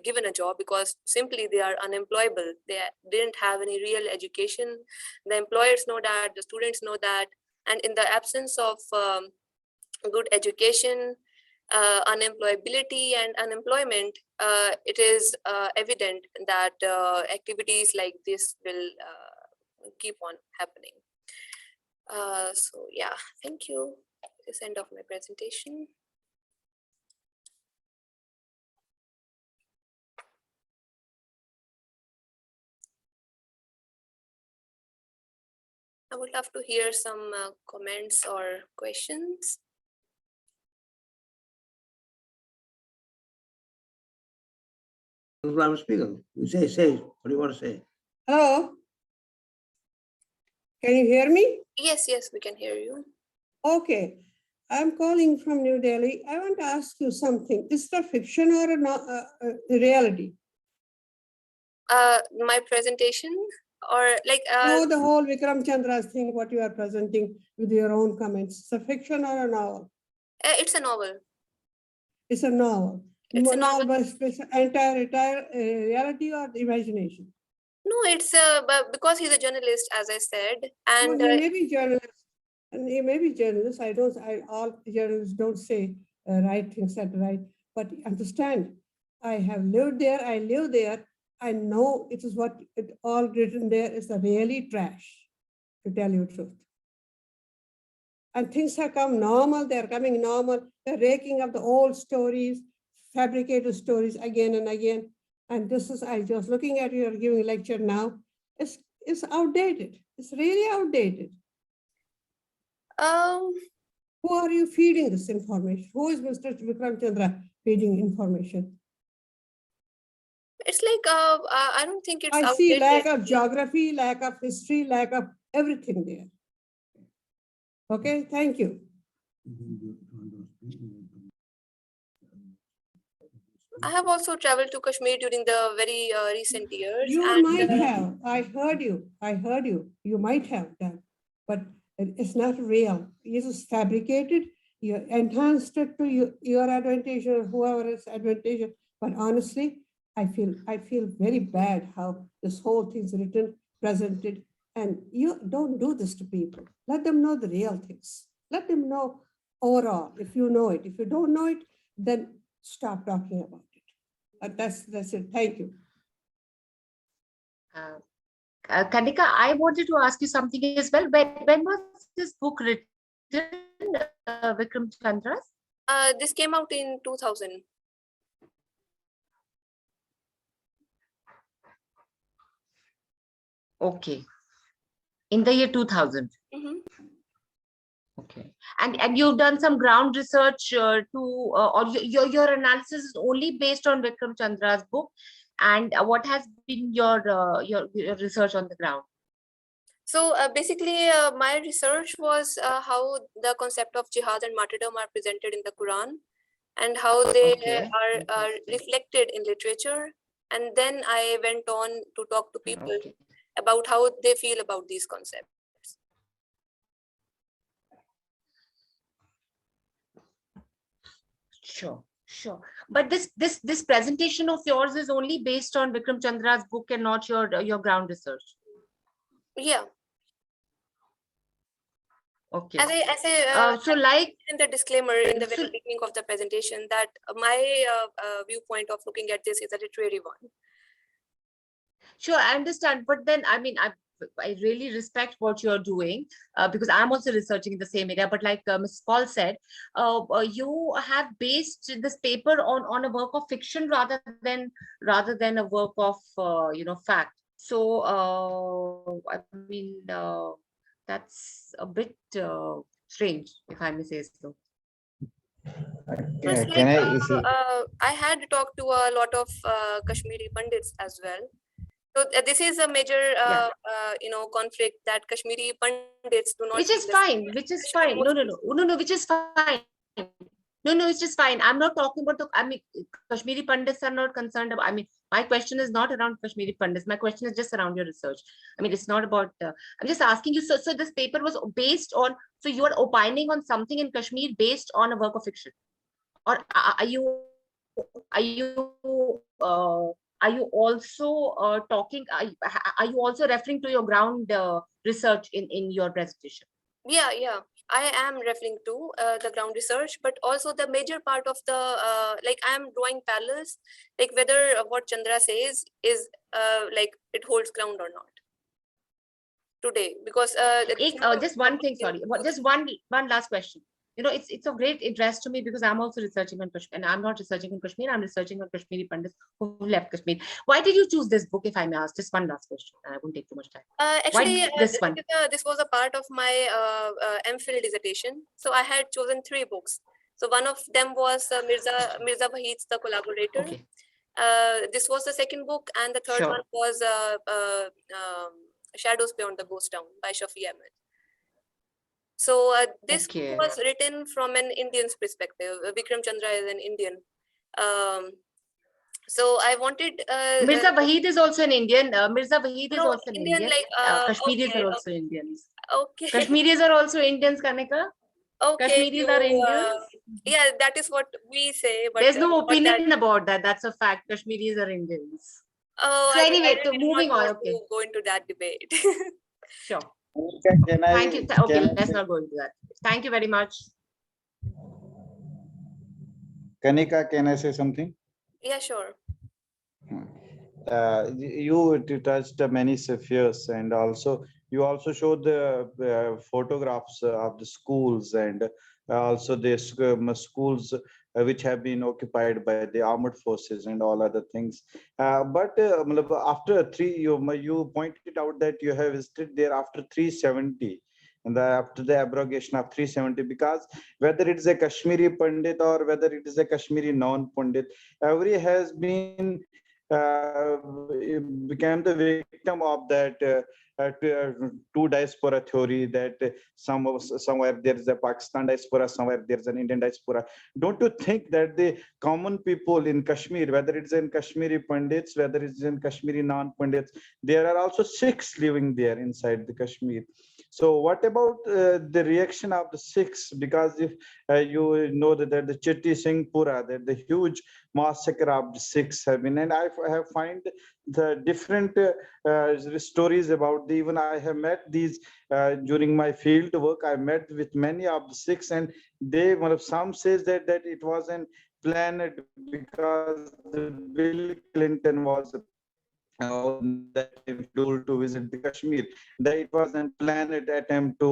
given a job, because simply they are unemployable. They didn't have any real education. The employers know that, the students know that, and in the absence of good education, unemployability and unemployment, it is evident that activities like this will keep on happening. So yeah, thank you. This is the end of my presentation. I would love to hear some comments or questions. I'm speaking. You say, what do you want to say? Hello? Can you hear me? Yes, we can hear you. Okay. I'm calling from New Delhi. I want to ask you something. Is it a fiction or a reality? My presentation, or like No, the whole Vikram Chandra's thing, what you are presenting with your own comments. It's a fiction or a novel? it's a novel. It's a novel. It's a novel. But it's entire reality or imagination? No, it's but because he's a journalist, as I said, and Well, he may be journalist. And he may be journalist. All journalists don't say right things that right. But understand, I have lived there. I live there. I know it is what it all written there is a really trash, to tell you the truth. And things have come normal. They're coming normal. They're raking up the old stories, fabricated stories again and again. And this is, I just looking at you, you're giving a lecture now. It's outdated. It's really outdated. Who are you feeding this information? Who is Mr. Vikram Chandra feeding information? it's like I don't think it's I see outdated. lack of geography, lack of history, lack of everything there. Okay, thank you. I have also traveled to Kashmir during the very recent years. You and, might have. I heard you. You might have done, but it's not real. It is fabricated. You enhanced it to your advantage or whoever is advantage. But honestly, I feel very bad how this whole thing is written, presented, And you don't do this to people. Let them know the real things. Let them know overall, if you know it. If you don't know it, then stop talking about it. That's it. Thank you. Kanika, I wanted to ask you something as well. When was this book written, Vikram Chandra's? This came out in 2000. Okay. In the year 2000. Mhm. Okay. And you've done some ground research or your analysis is only based on Vikram Chandra's book. And what has been your research on the ground? So basically, my research was how the concept of jihad and martyrdom are presented in the Quran, and how they Okay. are reflected in literature. And then I went on to talk to people Okay. about how they feel about these concepts. Sure. But this presentation of yours is only based on Vikram Chandra's book and not your ground research. Yeah. Okay. As I So like in the disclaimer in the so- very beginning of the presentation that my viewpoint of looking at this is a literary one. Sure, I understand, but then I mean, I really respect what you're doing because I'm also researching in the same area. But like Ms. Paul said, you have based this paper on a work of fiction rather than a work of fact. So I mean, that's a bit strange, if I may say so. It's Can like, I say? I had talked to a lot of Kashmiri Pandits as well. So this is a major, Yeah. conflict that Kashmiri Pandits do not. Which is feel the fine, same. which is Kashmiri fine. No, Muslims. which is fine. No, it's just fine. I'm not talking about I mean, Kashmiri Pandits are not concerned about, I mean, my question is not around Kashmiri Pandits. My question is just around your research. I mean, it's not about, I'm just asking you, so this paper was based on, so you are opining on something in Kashmir based on a work of fiction? Or are you also talking, are you also referring to your ground research in your presentation? Yeah. I am referring to the ground research, but also the major part of the, like I am drawing parallels, like whether what Chandra says is like it holds ground or not today, because Just one thing, sorry, just one last question. It's of great interest to me because I'm also researching on Kashmir, and I'm not researching on Kashmir, I'm researching on Kashmiri Pandits who left Kashmir. Why did you choose this book, if I may ask? Just one last question. I won't take too much time. Actually, Why this one? this was a part of my MPhil dissertation. So I had chosen 3 books. So one of them was Mirza Wahid's The Collaborator. Okay. This was the second book, and the third Sure. one was Shadows Beyond the Ghost Town by Shafi Ahmed. So this book Okay. was written from an Indian's perspective. Vikram Chandra is an Indian. So I wanted Mirza Wahid is also an Indian. Mirza Wahid is no, also an Indian, Indian. like Kashmiris okay, are also Indians. okay. Kashmiris are also Indians, Kanika. Okay, Kashmiris are Indians. yeah, that is what we say, but There's no not that. opinion about that. That's a fact. Kashmiris are Indians. Oh, So I anyway, so really did moving not on. want Okay. to go into that debate. Sure. Can Thank you. I? Okay, Can I let's say? not go into that. Thank you very much. Kanika, can I say something? Yeah, sure. You touched many spheres, and also you also showed the photographs of the schools, and also the schools which have been occupied by the armed forces and all other things. But after you pointed out that you have visited there after 370. And after the abrogation of 370, because whether it is a Kashmiri Pandit or whether it is a Kashmiri non-Pandit, every has been became the victim of that two diaspora theory, that somewhere there is a Pakistan diaspora, somewhere there is an Indian diaspora. Don't you think that the common people in Kashmir, whether it's in Kashmiri Pandits, whether it's in Kashmiri non-Pandits, there are also Sikhs living there inside the Kashmir? So what about the reaction of the Sikhs? Because if you know that the Chitti Singhpura, that the huge massacre of the Sikhs have been, and I have find the different stories about the, even I have met these during my field work. I met with many of the Sikhs, and they, one of some says that it was an planned because the Bill Clinton was that time scheduled to visit the Kashmir, that it was a planned attempt to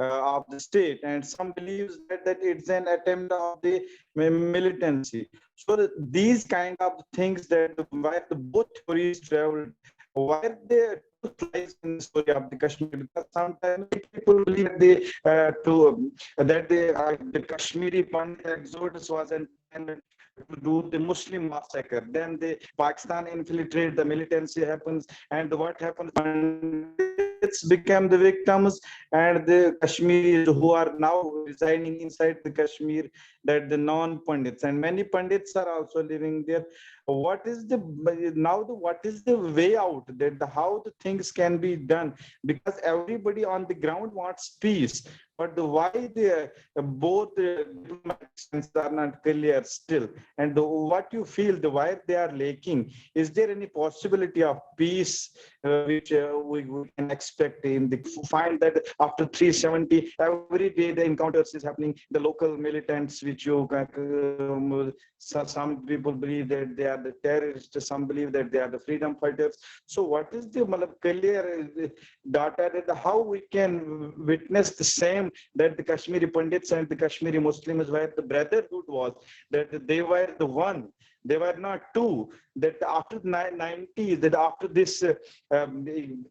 of the state, and some believes that it's an attempt of the militancy. So these kind of things, that why the both theories traveled, why there truth lies in the story of the Kashmir, because sometimes people believe that the Kashmiri Pandit exodus was an to do the Muslim massacre. Then the Pakistan infiltrate, the militancy happens, and what happens? Pandits become the victims, and the Kashmiris who are now residing inside the Kashmir, that the non-Pandits, and many Pandits are also living there. What is the what is the way out? That how the things can be done? Because everybody on the ground wants peace, but why the both diplomatic sense are not clear still, and what you feel, the why they are lacking? Is there any possibility of peace which we can expect in the find that after 370 every day the encounters is happening, the local militants which you some people believe that they are the terrorists, some believe that they are the freedom fighters. So what is the clear data that how we can witness the same, that the Kashmiri Pandits and the Kashmiri Muslims where the brotherhood was, that they were the one, they were not two, that after the 90s, that after this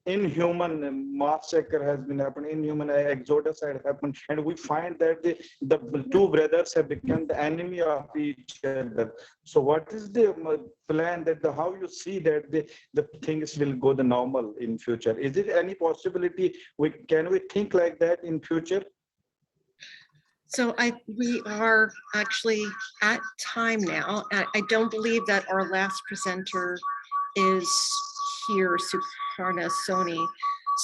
inhuman massacre has been happened, inhuman exodus had happened, and we find that the two brothers have become the enemy of each other. So what is the plan, that how you see that the things will go the normal in future? Is it any possibility can we think like that in future? So we are actually at time now. I don't believe that our last presenter is here, Suparna, Soni.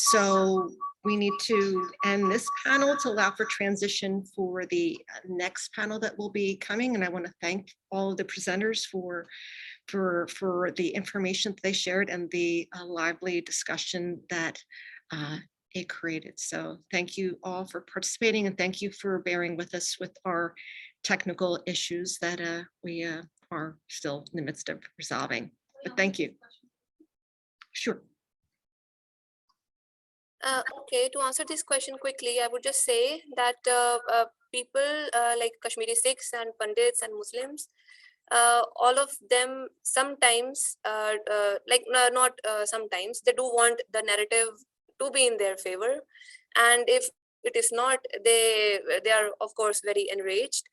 So we need to end this panel to allow for transition for the next panel that will be coming. And I want to thank all of the presenters for the information that they shared and the lively discussion that it created. So thank you all for participating, and thank you for bearing with us with our technical issues that we are still in the midst of resolving. But thank you. Sure. Okay, to answer this question quickly, I would just say that people like Kashmiri Sikhs and Pandits and Muslims, all of them sometimes, not sometimes, they do want the narrative to be in their favor, and if it is not, they are of course very enraged,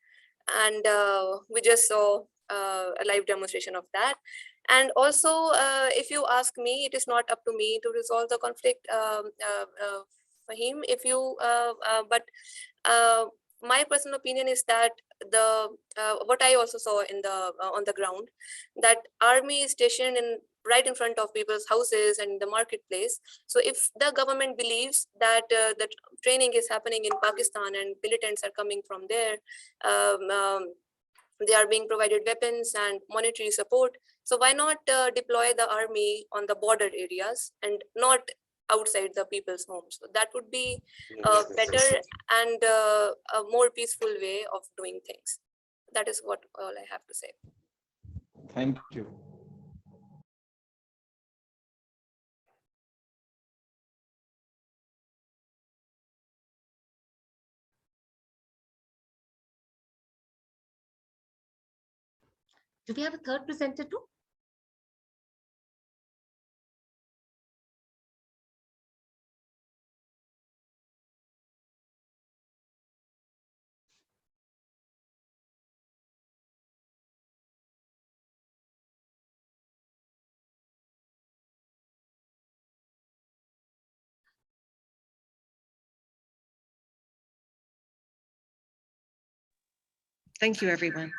and we just saw a live demonstration of that. And also, if you ask me, it is not up to me to resolve the conflict, Fahim. But my personal opinion is that what I also saw in the on the ground, that army is stationed right in front of people's houses and the marketplace. So if the government believes that the training is happening in Pakistan and militants are coming from there, they are being provided weapons and monetary support. So why not deploy the army on the border areas and not outside the people's homes? So that would be a better and a more peaceful way of doing things. That is what all I have to say. Thank you. Do we have a third presenter too? Thank you, everyone.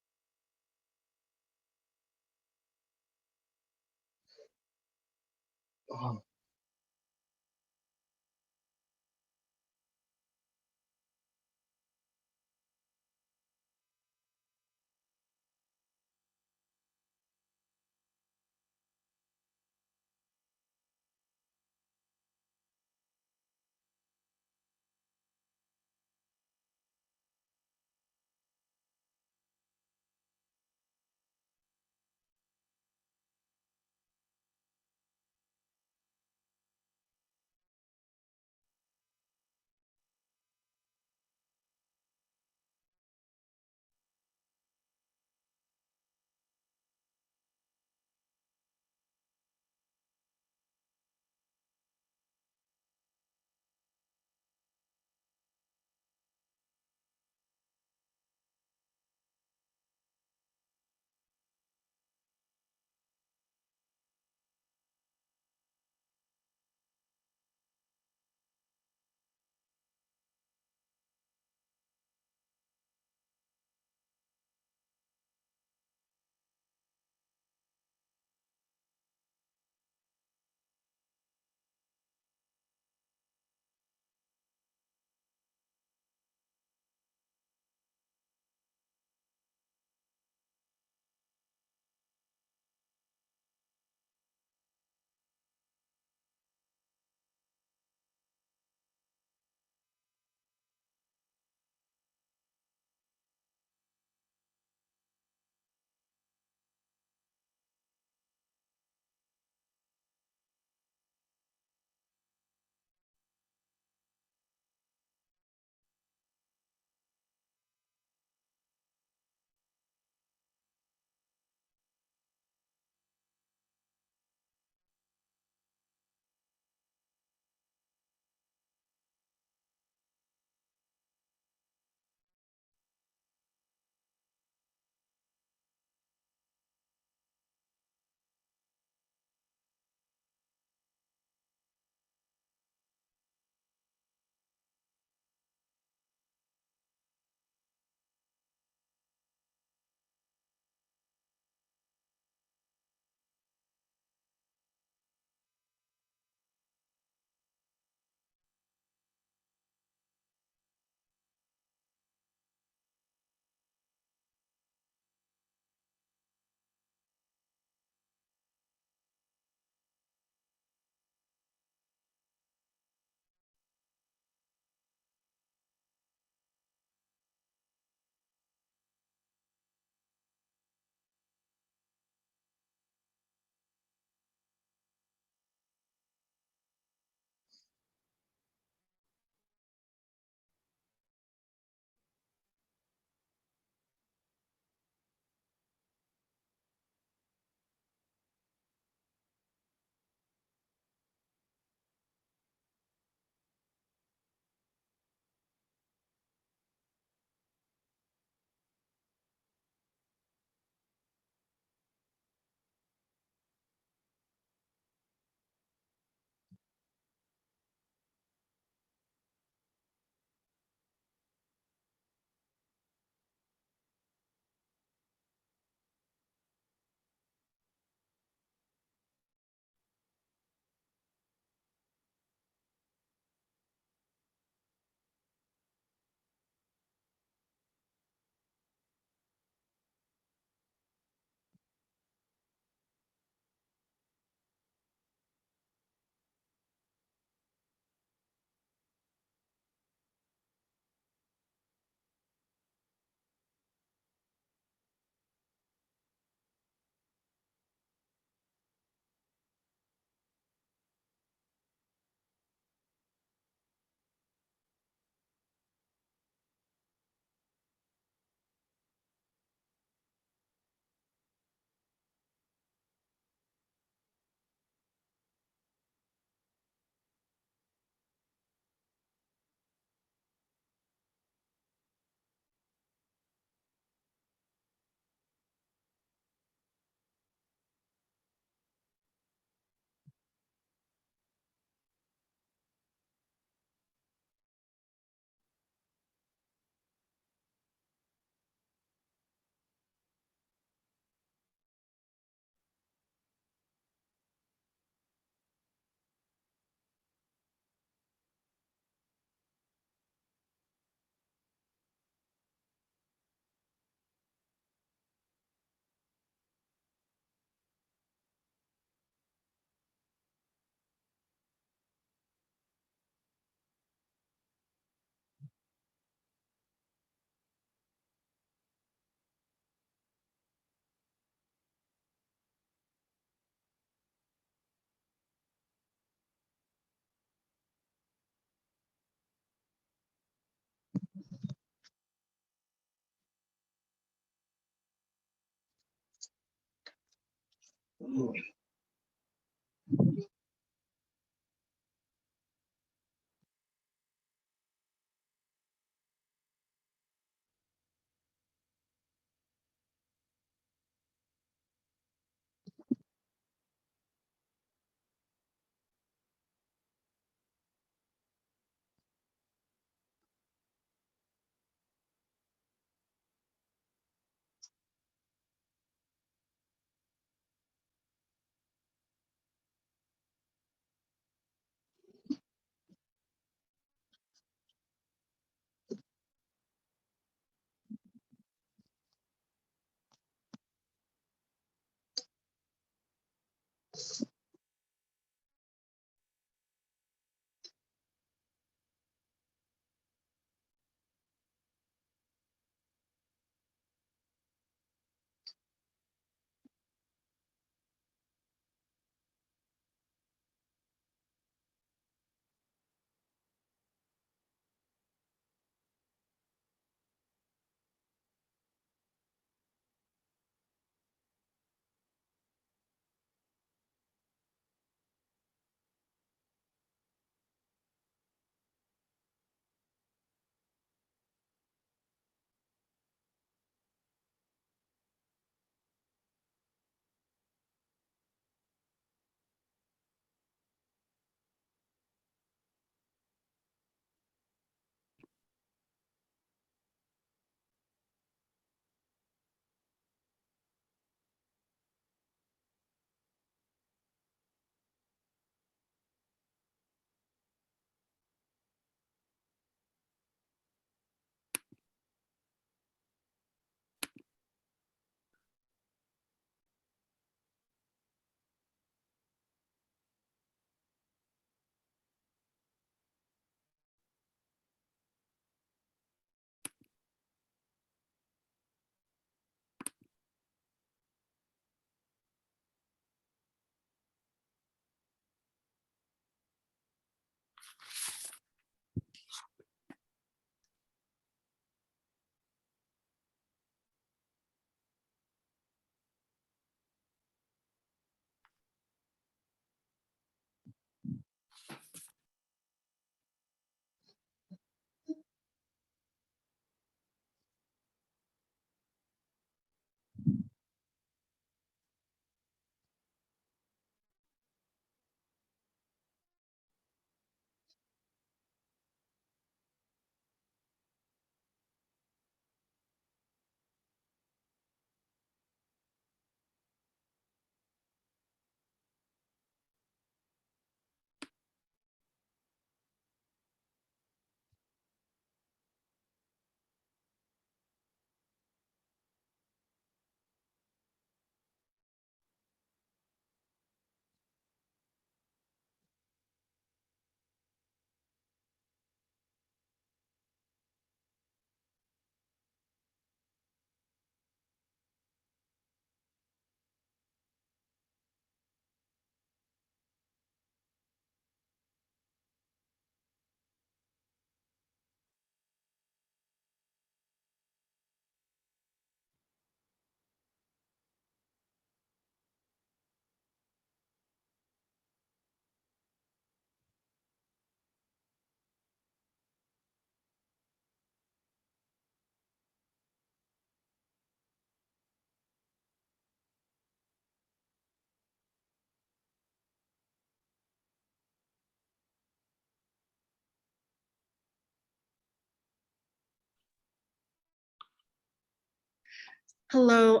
Hello,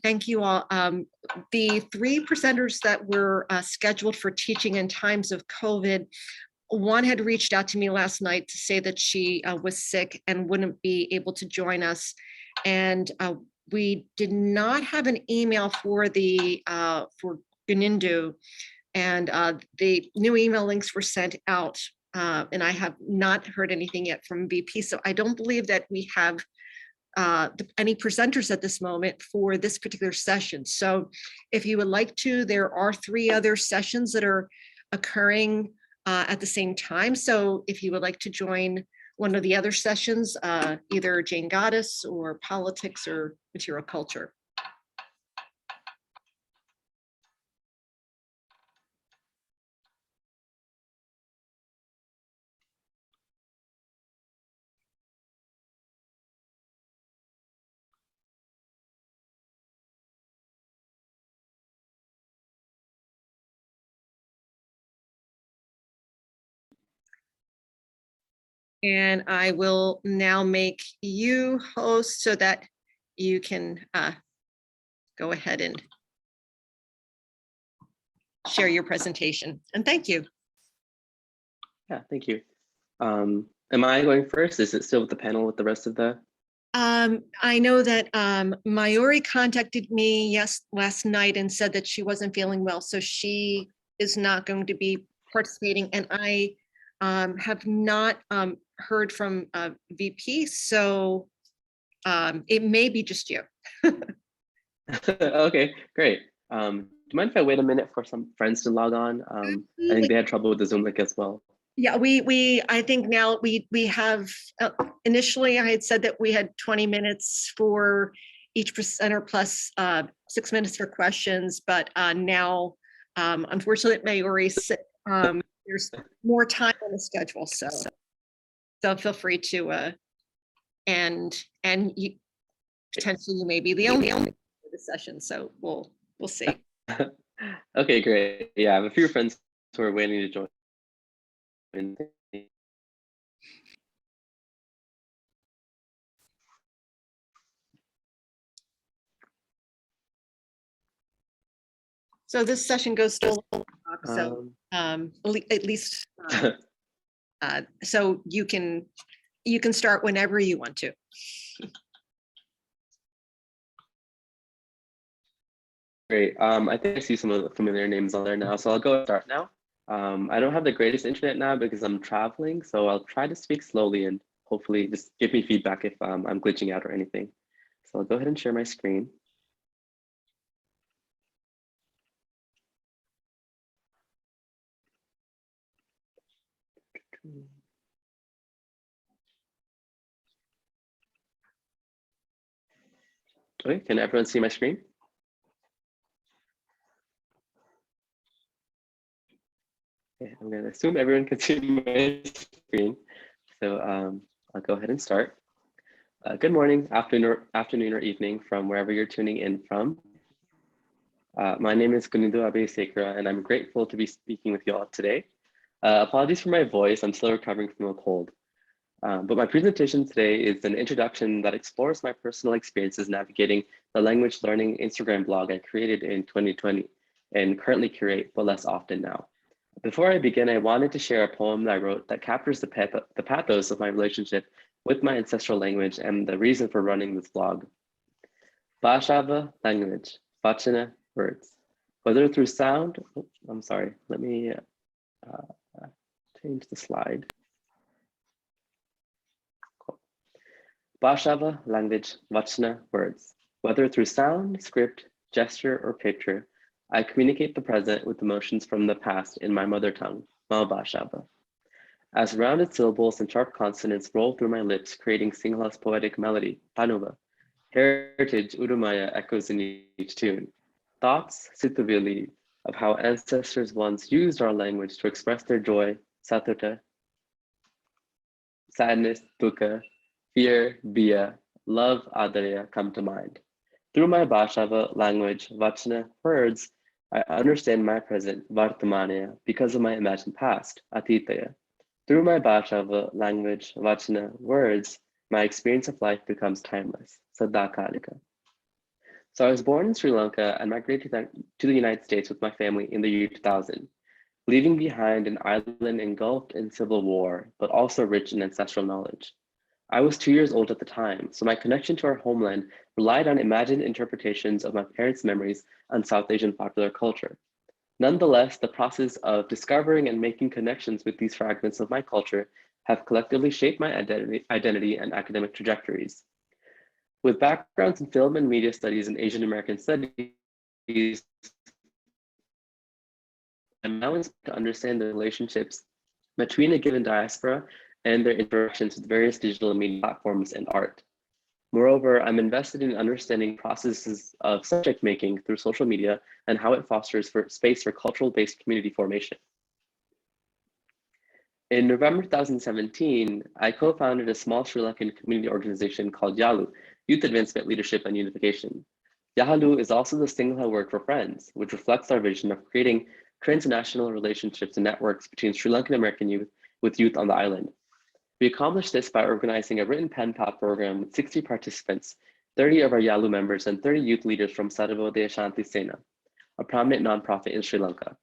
thank you all. The three presenters that were scheduled for teaching in times of COVID, one had reached out to me last night to say that she was sick and wouldn't be able to join us. And we did not have an email for the for Ganindu, and the new email links were sent out. And I have not heard anything yet from VP. So I don't believe that we have any presenters at this moment for this particular session. So if you would like to, there are 3 other sessions that are occurring at the same time. So if you would like to join one of the other sessions, either Jane Goddess or politics or material culture. And I will now make you host so that you can go ahead and share your presentation. And thank you. Yeah, thank you. Am I going first? Is it still with the panel with the rest of the? I know that Mayuri contacted me last night and said that she wasn't feeling well, so she is not going to be participating. And I have not heard from VP, so it may be just you. Okay, great. Do you mind if I wait a minute for some friends to log on? I think they had trouble with the Zoom link as well. Yeah, I think now we have, initially I had said that we had 20 minutes for each presenter plus 6 minutes for questions, but now unfortunately Mayuri, there's more time on the schedule, so feel free to and you potentially you may be the only for the session, so we'll see. Okay, great. Yeah, I have a few friends who are waiting to join. So this session goes to so at least so you can start whenever you want to. Great. I think I see some of the familiar names on there now, so I'll go and start now. I don't have the greatest internet now because I'm traveling, so I'll try to speak slowly and hopefully just give me feedback if I'm glitching out or anything. So I'll go ahead and share my screen. Okay, can everyone see my screen? Okay, I'm gonna assume everyone can see my screen. So I'll go ahead and start. Good morning, afternoon or evening from wherever you're tuning in from. My name is Gunindo Abe-Sekera, and I'm grateful to be speaking with you all today. Apologies for my voice, I'm still recovering from a cold. But my presentation today is an introduction that explores my personal experiences navigating the language learning Instagram blog I created in 2020 and currently curate, but less often now. Before I begin, I wanted to share a poem that I wrote that captures the pathos of my relationship with my ancestral language and the reason for running this blog. Bashava language, Vachana words, whether through sound, I'm sorry, let me change the slide. Cool. Bashava language, Vachana words, whether through sound, script, gesture, or picture, I communicate the present with emotions from the past in my mother tongue, Bashava. As rounded syllables and sharp consonants roll through my lips, creating Singhala's poetic melody, Panuva, heritage Urumaya echoes in each tune. Thoughts, Sitavili, of how ancestors once used our language to express their joy, Satuta, sadness, Dukkha, fear, Bia, love, Adarya come to mind. Through my Bashava language, Vachana words, I understand my present, Vartamanya, because of my imagined past, Atitaya. Through my Bashava language, Vachana words, my experience of life becomes timeless, Kanika. So I was born in Sri Lanka and migrated to the United States with my family in the year 2000, leaving behind an island engulfed in civil war, but also rich in ancestral knowledge. I was 2 years old at the time, so my connection to our homeland relied on imagined interpretations of my parents' memories on South Asian popular culture. Nonetheless, the process of discovering and making connections with these fragments of my culture have collectively shaped my identity and academic trajectories. With backgrounds in film and media studies and Asian American studies, I'm now inspired to understand the relationships between a given diaspora and their interactions with various digital media platforms and art. Moreover, I'm invested in understanding processes of subject making through social media and how it fosters space for cultural-based community formation. In November 2017, I co-founded a small Sri Lankan community organization called YALU, Youth Advancement Leadership and Unification. YALU is also the Sinhala word for friends, which reflects our vision of creating transnational relationships and networks between Sri Lankan American youth with youth on the island. We accomplished this by organizing a written pen pal program with 60 participants, 30 of our Yalu members, and 30 youth leaders from Sarvodaya Shanti Sena, a prominent nonprofit in Sri Lanka.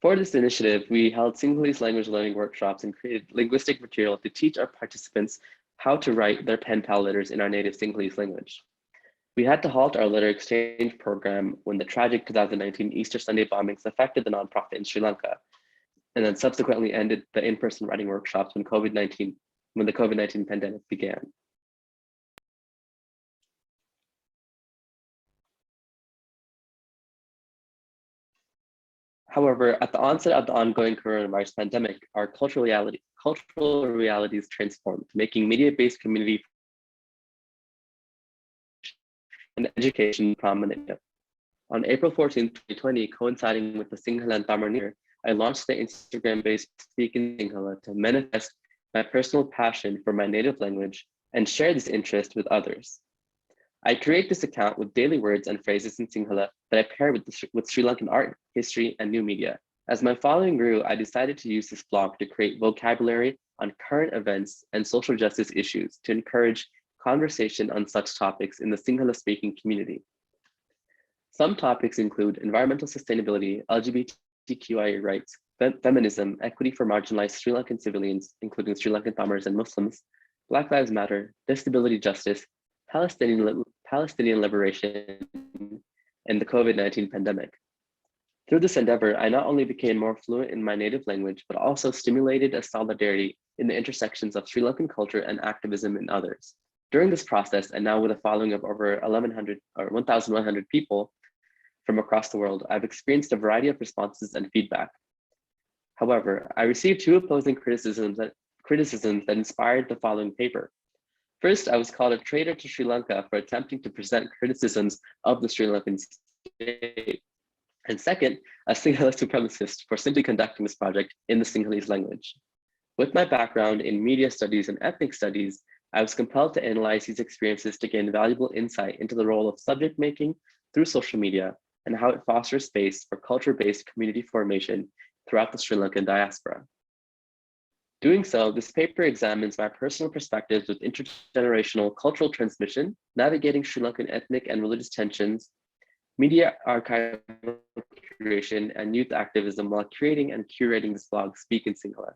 For this initiative, we held Sinhalese language learning workshops and created linguistic material to teach our participants how to write their pen pal letters in our native Sinhalese language. We had to halt our letter exchange program when the tragic 2019 Easter Sunday bombings affected the nonprofit in Sri Lanka, and then subsequently ended the in-person writing workshops when the COVID-19 pandemic began. However, at the onset of the ongoing coronavirus pandemic, our cultural realities transformed, making media-based community and education prominent. On April 14, 2020, coinciding with the Sinhala Tamil New Year, I launched the Instagram-based Speak in Sinhala to manifest my personal passion for my native language and share this interest with others. I create this account with daily words and phrases in Sinhala that I pair with Sri Lankan art, history, and new media. As my following grew, I decided to use this blog to create vocabulary on current events and social justice issues to encourage conversation on such topics in the Sinhala-speaking community. Some topics include environmental sustainability, LGBTQIA rights, feminism, equity for marginalized Sri Lankan civilians, including Sri Lankan Tamils and Muslims, Black Lives Matter, disability justice, Palestinian liberation, and the COVID-19 pandemic. Through this endeavor, I not only became more fluent in my native language, but also stimulated a solidarity in the intersections of Sri Lankan culture and activism in others. During this process, and now with a following of over 1,100 people from across the world, I've experienced a variety of responses and feedback. However, I received two opposing criticisms that inspired the following paper. First, I was called a traitor to Sri Lanka for attempting to present criticisms of the Sri Lankan state. And second, a Sinhala supremacist for simply conducting this project in the Sinhalese language. With my background in media studies and ethnic studies, I was compelled to analyze these experiences to gain valuable insight into the role of subject making through social media and how it fosters space for culture-based community formation throughout the Sri Lankan diaspora. Doing so, this paper examines my personal perspectives with intergenerational cultural transmission, navigating Sri Lankan ethnic and religious tensions, media archival curation, and youth activism while creating and curating this blog, Speak in Sinhala.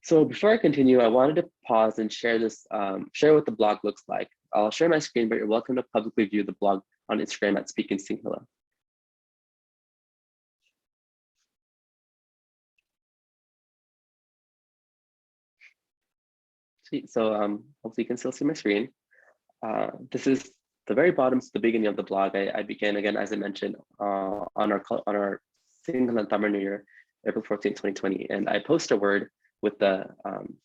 So before I continue, I wanted to pause and share what the blog looks like. I'll share my screen, but you're welcome to publicly view the blog on Instagram at Speak in Sinhala. So hopefully you can still see my screen. This is the very bottom, the beginning of the blog. I began again, as I mentioned, on our Sinhala Tamil New Year, April 14, 2020, and I post a word with the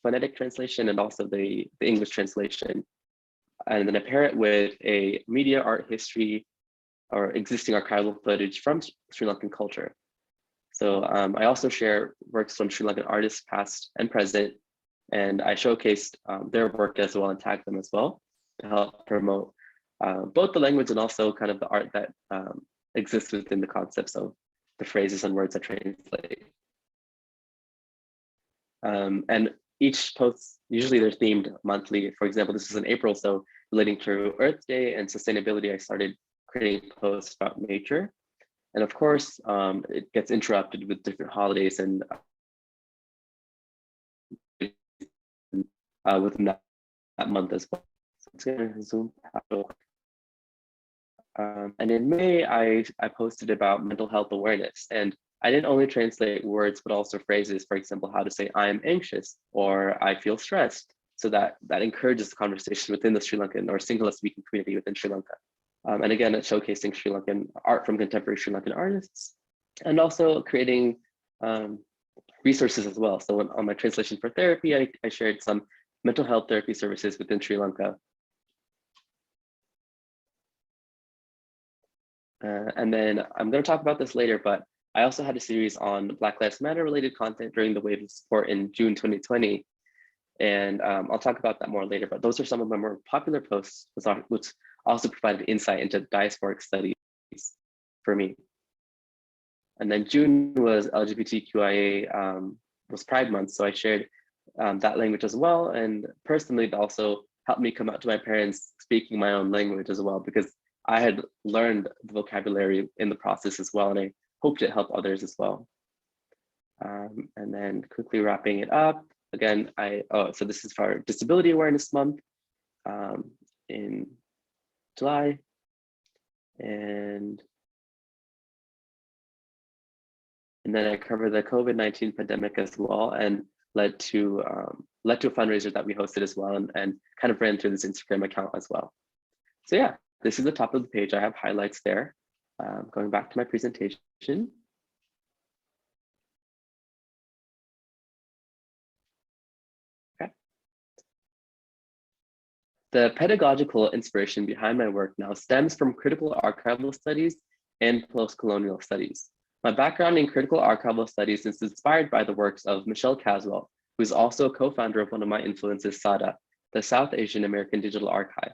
phonetic translation and also the English translation, and then I pair it with a media, art, history, or existing archival footage from Sri Lankan culture. So I also share works from Sri Lankan artists, past and present, and I showcased their work as well and tagged them as well to help promote both the language and also kind of the art that exists within the concepts of the phrases and words I translate. And each post, usually they're themed monthly. For example, this is in April, so relating to Earth Day and sustainability, I started creating posts about nature. And of course, it gets interrupted with different holidays and within that month as well. So it's gonna zoom out. And in May, I posted about mental health awareness, and I didn't only translate words, but also phrases, for example, how to say I am anxious or I feel stressed. So that encourages the conversation within the Sri Lankan or Sinhala speaking community within Sri Lanka. And again, it's showcasing Sri Lankan art from contemporary Sri Lankan artists, and also creating resources as well. So on my translation for therapy, I shared some mental health therapy services within Sri Lanka. And then I'm going to talk about this later, but I also had a series on Black Lives Matter related content during the wave of support in June 2020. And I'll talk about that more later, but those are some of my more popular posts, which also provided insight into diasporic studies for me. And then June was LGBTQIA, was Pride Month. So I shared that language as well. And personally, it also helped me come out to my parents speaking my own language as well, because I had learned the vocabulary in the process as well, and I hoped it helped others as well. And then quickly wrapping it up, again, so this is for Disability Awareness Month in July. And then I covered the COVID-19 pandemic as well, and led to a fundraiser that we hosted as well, and kind of ran through this Instagram account as well. So yeah, this is the top of the page. I have highlights there. Going back to my presentation. Okay. The pedagogical inspiration behind my work now stems from critical archival studies and post-colonial studies. My background in critical archival studies is inspired by the works of Michelle Caswell, who is also a co-founder of one of my influences, SADA, the South Asian American Digital Archive.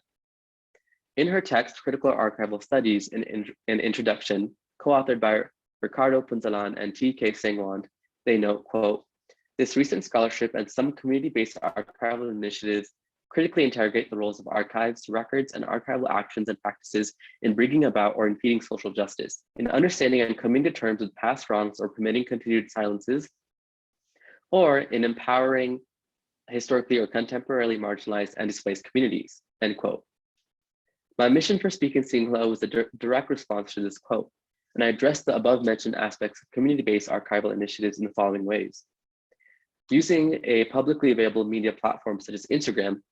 In her text, Critical Archival Studies, an introduction, co-authored by Ricardo Punzalan and T.K. Sengwand, they note, quote, "This recent scholarship and some community-based archival initiatives critically interrogate the roles of archives, records, and archival actions and practices in bringing about or impeding social justice, in understanding and coming to terms with past wrongs or permitting continued silences, or in empowering historically or contemporarily marginalized and displaced communities," end quote. My mission for Speak in Sinhala was a direct response to this quote, and I addressed the above mentioned aspects of community-based archival initiatives in the following ways. Using a publicly available media platform such as Instagram,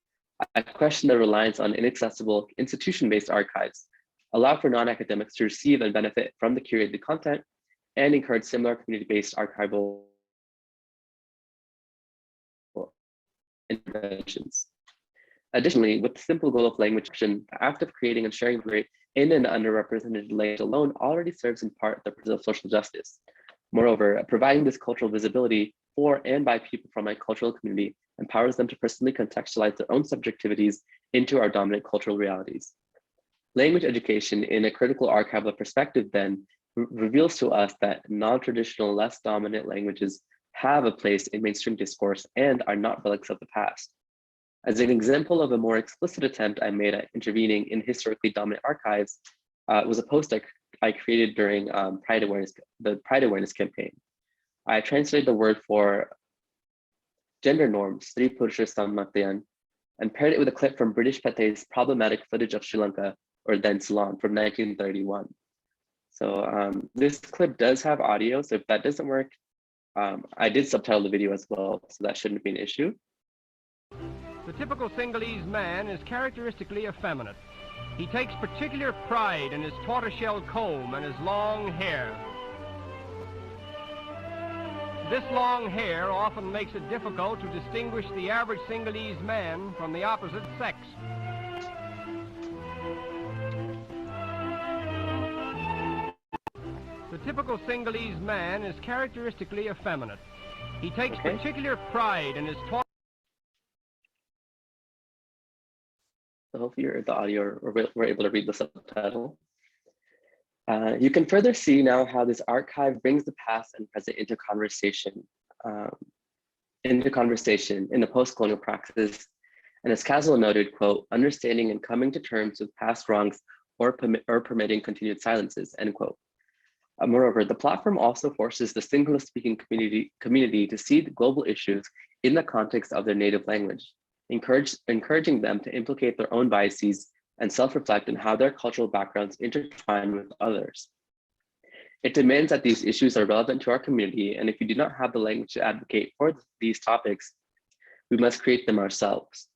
I questioned the reliance on inaccessible institution-based archives, allow for non-academics to receive and benefit from the curated content, and encourage similar community-based archival interventions. Additionally, with the simple goal of language action, the act of creating and sharing great in an underrepresented language alone already serves in part the purpose of social justice. Moreover, providing this cultural visibility for and by people from my cultural community empowers them to personally contextualize their own subjectivities into our dominant cultural realities. Language education in a critical archival perspective then reveals to us that non-traditional, less dominant languages have a place in mainstream discourse and are not relics of the past. As an example of a more explicit attempt I made at intervening in historically dominant archives was a post I created during the Pride Awareness campaign. I translated the word for gender norms, Sri Purusha Sammatyayan, and paired it with a clip from British Pathe's problematic footage of Sri Lanka, or then Ceylon, from 1931. So this clip does have audio, so if that doesn't work, I did subtitle the video as well, so that shouldn't be an issue. The typical Sinhalese man is characteristically effeminate. He takes particular pride in his tortoiseshell comb and his long hair. This long hair often makes it difficult to distinguish the average Sinhalese man from the opposite sex. The typical Sinhalese man is characteristically effeminate. He takes particular pride in his tortoiseshell. So hopefully the audio we're able to read the subtitle. You can further see now how this archive brings the past and present into conversation in the post-colonial praxis. And as Caswell noted, quote, "understanding and coming to terms with past wrongs or permitting continued silences," end quote. Moreover, the platform also forces the Sinhala-speaking community to see the global issues in the context of their native language, encouraging them to implicate their own biases and self-reflect on how their cultural backgrounds intertwine with others. It demands that these issues are relevant to our community, and if you do not have the language to advocate for these topics, we must create them ourselves.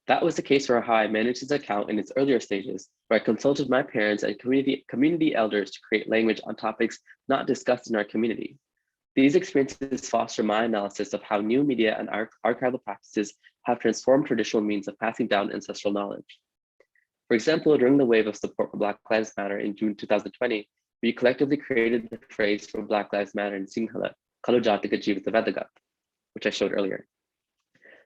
That was the case for how I managed this account in its earlier stages, where I consulted my parents and community elders to create language on topics not discussed in our community. These experiences foster my analysis of how new media and archival practices have transformed traditional means of passing down ancestral knowledge. For example, during the wave of support for Black Lives Matter in June 2020, we collectively created the phrase for Black Lives Matter in Sinhala, "Kalu Jatika Jeevita Vedagat," which I showed earlier.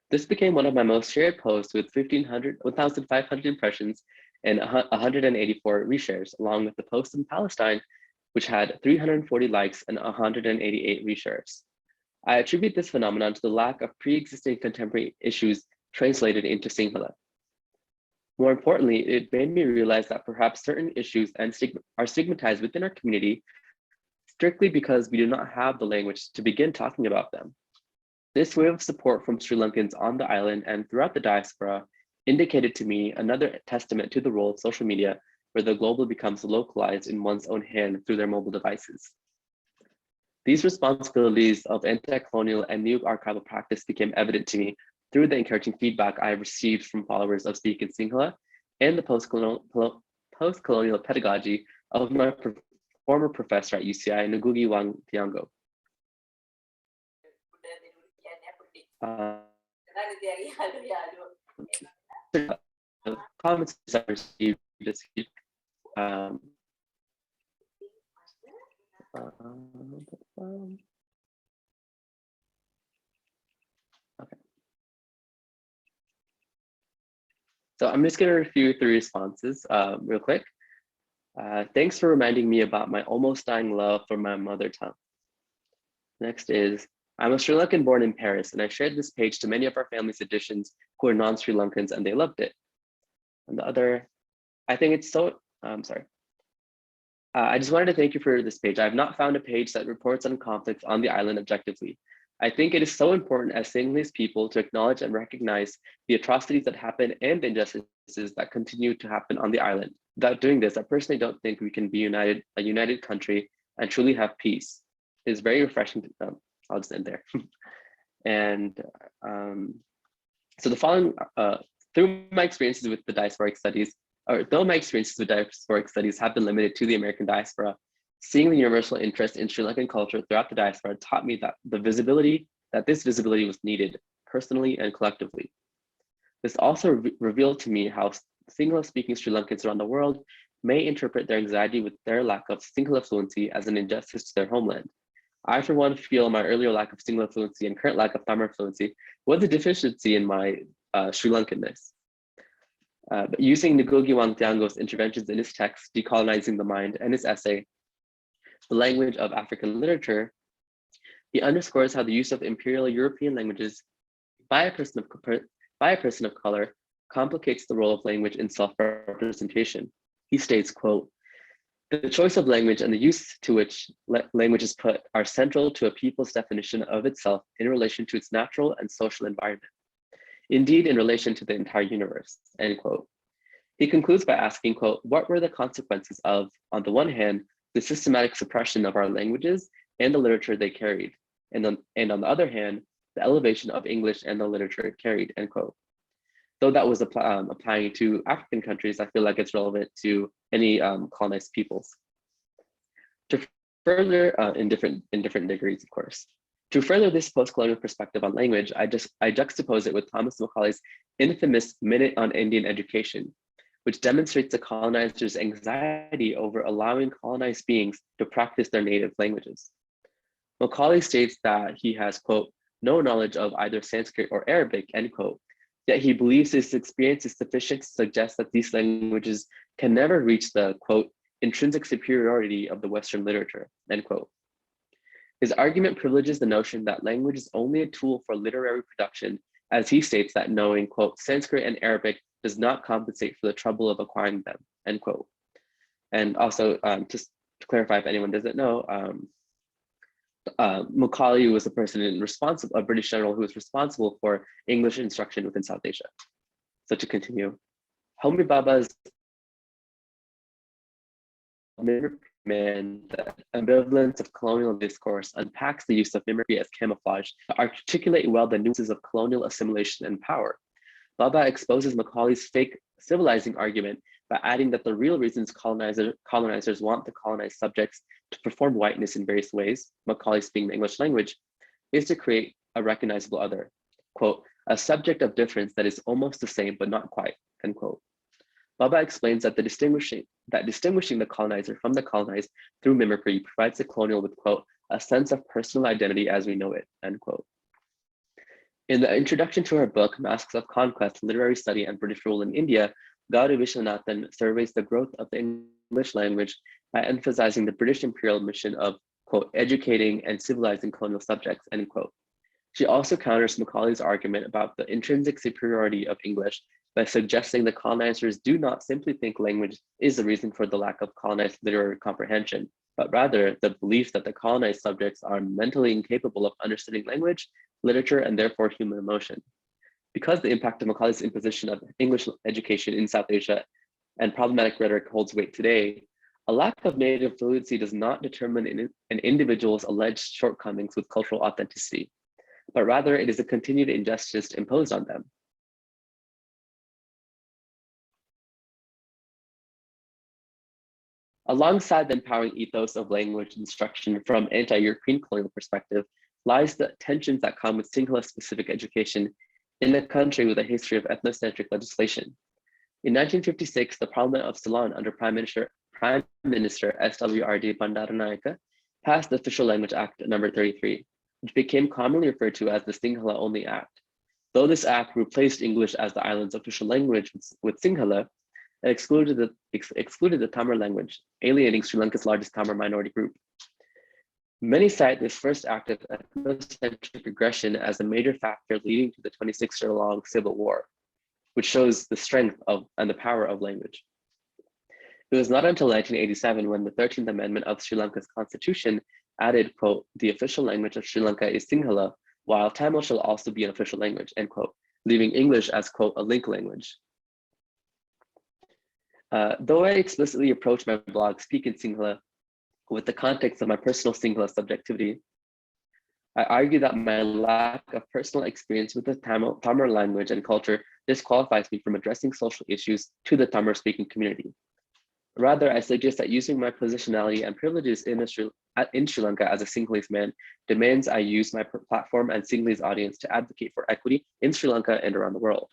This became one of my most shared posts with 1,500 impressions and 184 reshares, along with the post in Palestine, which had 340 likes and 188 reshares. I attribute this phenomenon to the lack of pre-existing contemporary issues translated into Sinhala. More importantly, it made me realize that perhaps certain issues are stigmatized within our community strictly because we do not have the language to begin talking about them. This wave of support from Sri Lankans on the island and throughout the diaspora indicated to me another testament to the role of social media, where the global becomes localized in one's own hand through their mobile devices. These responsibilities of anti-colonial and new archival practice became evident to me through the encouraging feedback I have received from followers of Speak in Sinhala and the post-colonial pedagogy of my former professor at UCI, Ngugi Wang Thiong'o. Comments I received this week. Okay. So I'm just going to review the responses real quick. Thanks for reminding me about my almost dying love for my mother tongue. Next is, I'm a Sri Lankan born in Paris, and I shared this page to many of our family's editions who are non-Sri Lankans, and they loved it. And the other, I think it's so, I'm sorry. I just wanted to thank you for this page. I have not found a page that reports on conflicts on the island objectively. I think it is so important as Sinhalese people to acknowledge and recognize the atrocities that happen and injustices that continue to happen on the island. Without doing this, I personally don't think we can be a united country and truly have peace. It is very refreshing to, I'll just end there. And so the following, through my experiences with the diasporic studies, or though my experiences with diasporic studies have been limited to the American diaspora, seeing the universal interest in Sri Lankan culture throughout the diaspora taught me that this visibility was needed personally and collectively. This also revealed to me how Sinhala-speaking Sri Lankans around the world may interpret their anxiety with their lack of Sinhala fluency as an injustice to their homeland. I, for one, feel my earlier lack of Sinhala fluency and current lack of Tamil fluency was a deficiency in my Sri Lankanness. But using Ngugi Wang Thiong'o's interventions in his text, Decolonizing the Mind, and his essay, The Language of African Literature, he underscores how the use of imperial European languages by a person of color complicates the role of language in self-representation. He states, quote, "The choice of language and the use to which language is put are central to a people's definition of itself in relation to its natural and social environment. Indeed, in relation to the entire universe," end quote. He concludes by asking, quote, "What were the consequences of, on the one hand, the systematic suppression of our languages and the literature they carried, and on the other hand, the elevation of English and the literature it carried," end quote. Though that was applying to African countries, I feel like it's relevant to any colonized peoples. To further, in different degrees, of course. To further this post-colonial perspective on language, I juxtapose it with Thomas Macaulay's infamous Minute on Indian Education, which demonstrates the colonizers' anxiety over allowing colonized beings to practice their native languages. Macaulay states that he has, quote, "no knowledge of either Sanskrit or Arabic," end quote, yet he believes his experience is sufficient to suggest that these languages can never reach the, quote, "intrinsic superiority of the Western literature," end quote. His argument privileges the notion that language is only a tool for literary production, as he states that knowing, quote, "Sanskrit and Arabic does not compensate for the trouble of acquiring them," end quote. And also, just to clarify, if anyone doesn't know, Macaulay was a a British general who was responsible for English instruction within South Asia. So to continue, Homi Bhabha's the ambivalence of colonial discourse unpacks the use of mimicry as camouflage to articulate well the nuances of colonial assimilation and power. Bhabha exposes Macaulay's fake civilizing argument by adding that the real reasons colonizers want the colonized subjects to perform whiteness in various ways, Macaulay speaking the English language, is to create a recognizable other, quote, "a subject of difference that is almost the same but not quite," end quote. Bhabha explains that distinguishing the colonizer from the colonized through mimicry provides the colonial with, quote, "a sense of personal identity as we know it," end quote. In the introduction to her book, Masks of Conquest, Literary Study and British Rule in India, Gauri Viswanathan surveys the growth of the English language by emphasizing the British imperial mission of, quote, educating and civilizing colonial subjects, end quote. She also counters Macaulay's argument about the intrinsic superiority of English by suggesting the colonizers do not simply think language is the reason for the lack of colonized literary comprehension, but rather the belief that the colonized subjects are mentally incapable of understanding language, literature, and therefore human emotion. Because the impact of Macaulay's imposition of English education in South Asia and problematic rhetoric holds weight today, a lack of native fluency does not determine an individual's alleged shortcomings with cultural authenticity, but rather it is a continued injustice imposed on them. Alongside the empowering ethos of language instruction from anti-European colonial perspective lies the tensions that come with Sinhala-specific education in a country with a history of ethnocentric legislation. In 1956, the Parliament of Ceylon under Prime Minister SWRD Bandaranaike passed the Official Language Act number 33, which became commonly referred to as the Sinhala Only Act. Though this act replaced English as the island's official language with Sinhala, it excluded the Tamil language, alienating Sri Lanka's largest Tamil minority group. Many cite this first act of ethnocentric aggression as a major factor leading to the 26-year-long civil war, which shows the strength and the power of language. It was not until 1987 when the 13th Amendment of Sri Lanka's constitution added, quote, the official language of Sri Lanka is Sinhala, while Tamil shall also be an official language, end quote, leaving English as, quote, a link language. Though I explicitly approach my blog Speak in Sinhala with the context of my personal Sinhala subjectivity, I argue that my lack of personal experience with the Tamil language and culture disqualifies me from addressing social issues to the Tamil-speaking community. Rather, I suggest that using my positionality and privileges in Sri Lanka as a Sinhalese man demands I use my platform and Sinhalese audience to advocate for equity in Sri Lanka and around the world.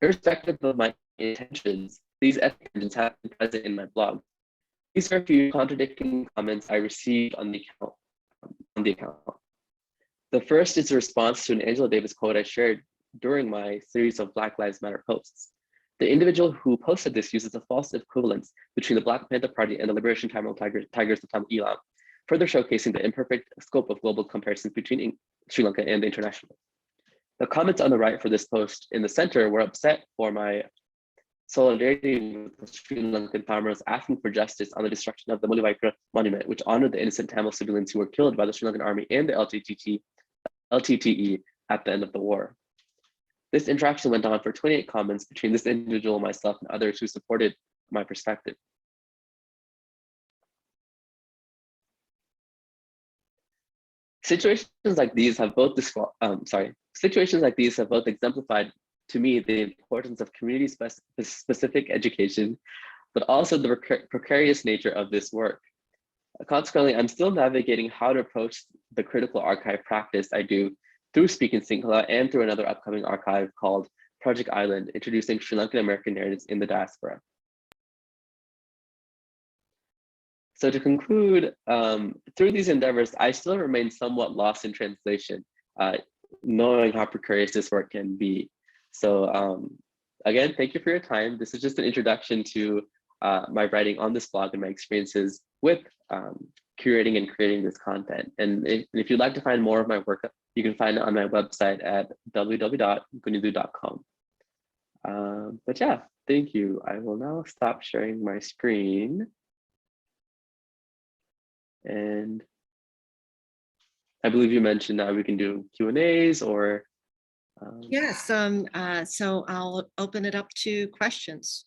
Irrespective of my intentions, these intentions have been present in my blog. These are a few contradicting comments I received on the account. The first is a response to an Angela Davis quote I shared during my series of Black Lives Matter posts. The individual who posted this uses a false equivalence between the Black Panther Party and the Liberation Tamil Tigers of Tamil Eelam, further showcasing the imperfect scope of global comparisons between Sri Lanka and the international. The comments on the right for this post in the center were upset for my solidarity with the Sri Lankan farmers asking for justice on the destruction of the Mulivaikra monument, which honored the innocent Tamil civilians who were killed by the Sri Lankan army and the LTTE at the end of the war. This interaction went on for 28 comments between this individual, myself, and others who supported my perspective. Situations like these have both exemplified to me the importance of community-specific education, but also the precarious nature of this work. Consequently, I'm still navigating how to approach the critical archive practice I do through Speak in Sinhala and through another upcoming archive called Project Island, introducing Sri Lankan American narratives in the diaspora. So to conclude, through these endeavors, I still remain somewhat lost in translation, knowing how precarious this work can be. So again, thank you for your time. This is just an introduction to my writing on this blog and my experiences with curating and creating this content. And if you'd like to find more of my work, you can find it on my website at www.gunidu.com. But yeah, thank you. I will now stop sharing my screen. And I believe you mentioned that we can do Q&As or. Yes, so I'll open it up to questions.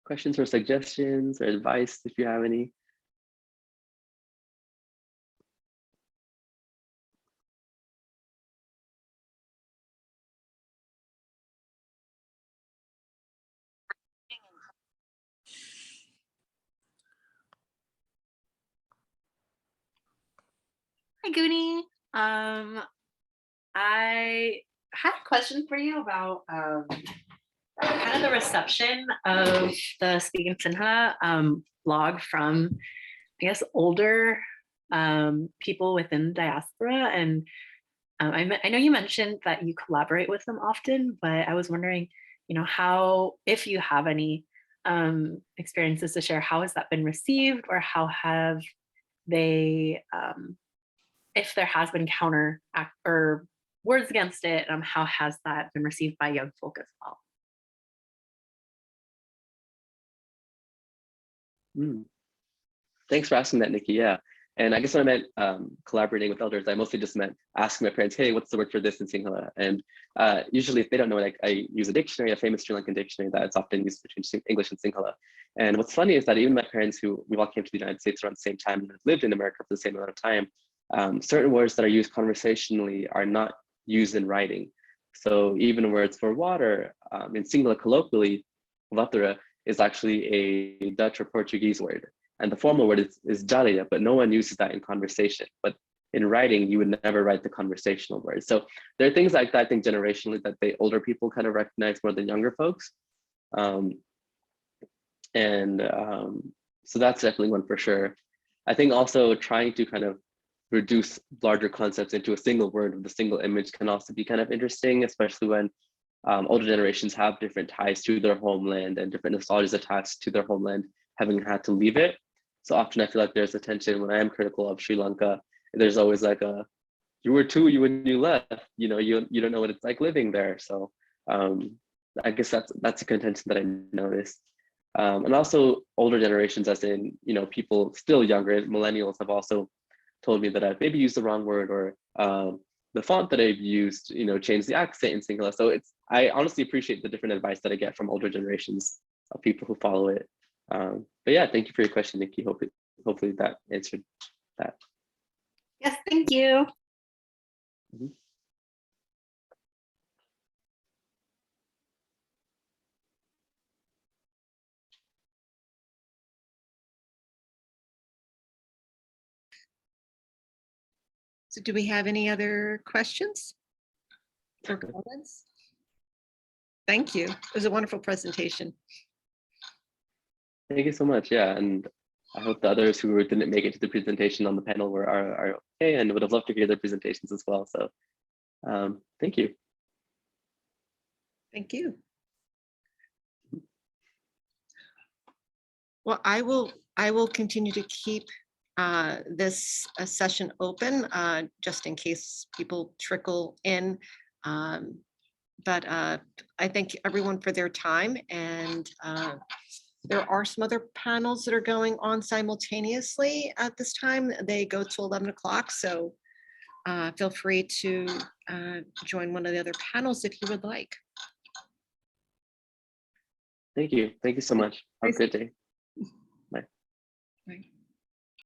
Questions or suggestions or advice if you have any. Hi, Goonie. I had a question for you about kind of of the reception of the Speaking Sinhala blog from, I guess, older people within diaspora. And I know you mentioned that you collaborate with them often, but I was wondering, how, if you have any experiences to share, how has that been received, or how have they, if there has been counter or words against it, how has that been received by young folk as well? Thanks for asking that, Nikki. Yeah. And I guess when I meant collaborating with elders, I mostly just meant asking my parents, hey, what's the word for this in Sinhala? And usually if they don't know it, I use a dictionary, a famous Sri Lankan dictionary that's often used between English and Sinhala. And what's funny is that even my parents, who we all came to the United States around the same time and have lived in America for the same amount of time, certain words that are used conversationally are not used in writing. So even words for water in Sinhala colloquially, vatara is actually a Dutch or Portuguese word. And the formal word is jalia, but no one uses that in conversation. But in writing, you would never write the conversational word. So there are things like that, I think, generationally, that the older people kind of recognize more than younger folks. So that's definitely one for sure. I think also trying to kind of reduce larger concepts into a single word with a single image can also be kind of interesting, especially when older generations have different ties to their homeland and different nostalgias attached to their homeland, having had to leave it. So often I feel like there's a tension when I am critical of Sri Lanka. There's always like you were two when you left, you don't know what it's like living there. So I guess that's a contention that I noticed. And also older generations, as in, people still younger, millennials, have also told me that I've maybe used the wrong word, or the font that I've used, changed the accent in Sinhala. So I honestly appreciate the different advice that I get from older generations of people who follow it. But yeah, thank you for your question, Nikki. Hopefully that answered that. Yes, thank you. So do we have any other questions or comments? Thank you. It was a wonderful presentation. Thank you so much. Yeah, and I hope the others who didn't make it to the presentation on the panel are okay, and would have loved to hear their presentations as well. So thank you. Thank you. Well, I will continue to keep this session open just in case people trickle in. But I thank everyone for their time, and there are some other panels that are going on simultaneously at this time. They go to 11 o'clock, so feel free to join one of the other panels if you would like. Thank you. Thank you so much. Have a good day.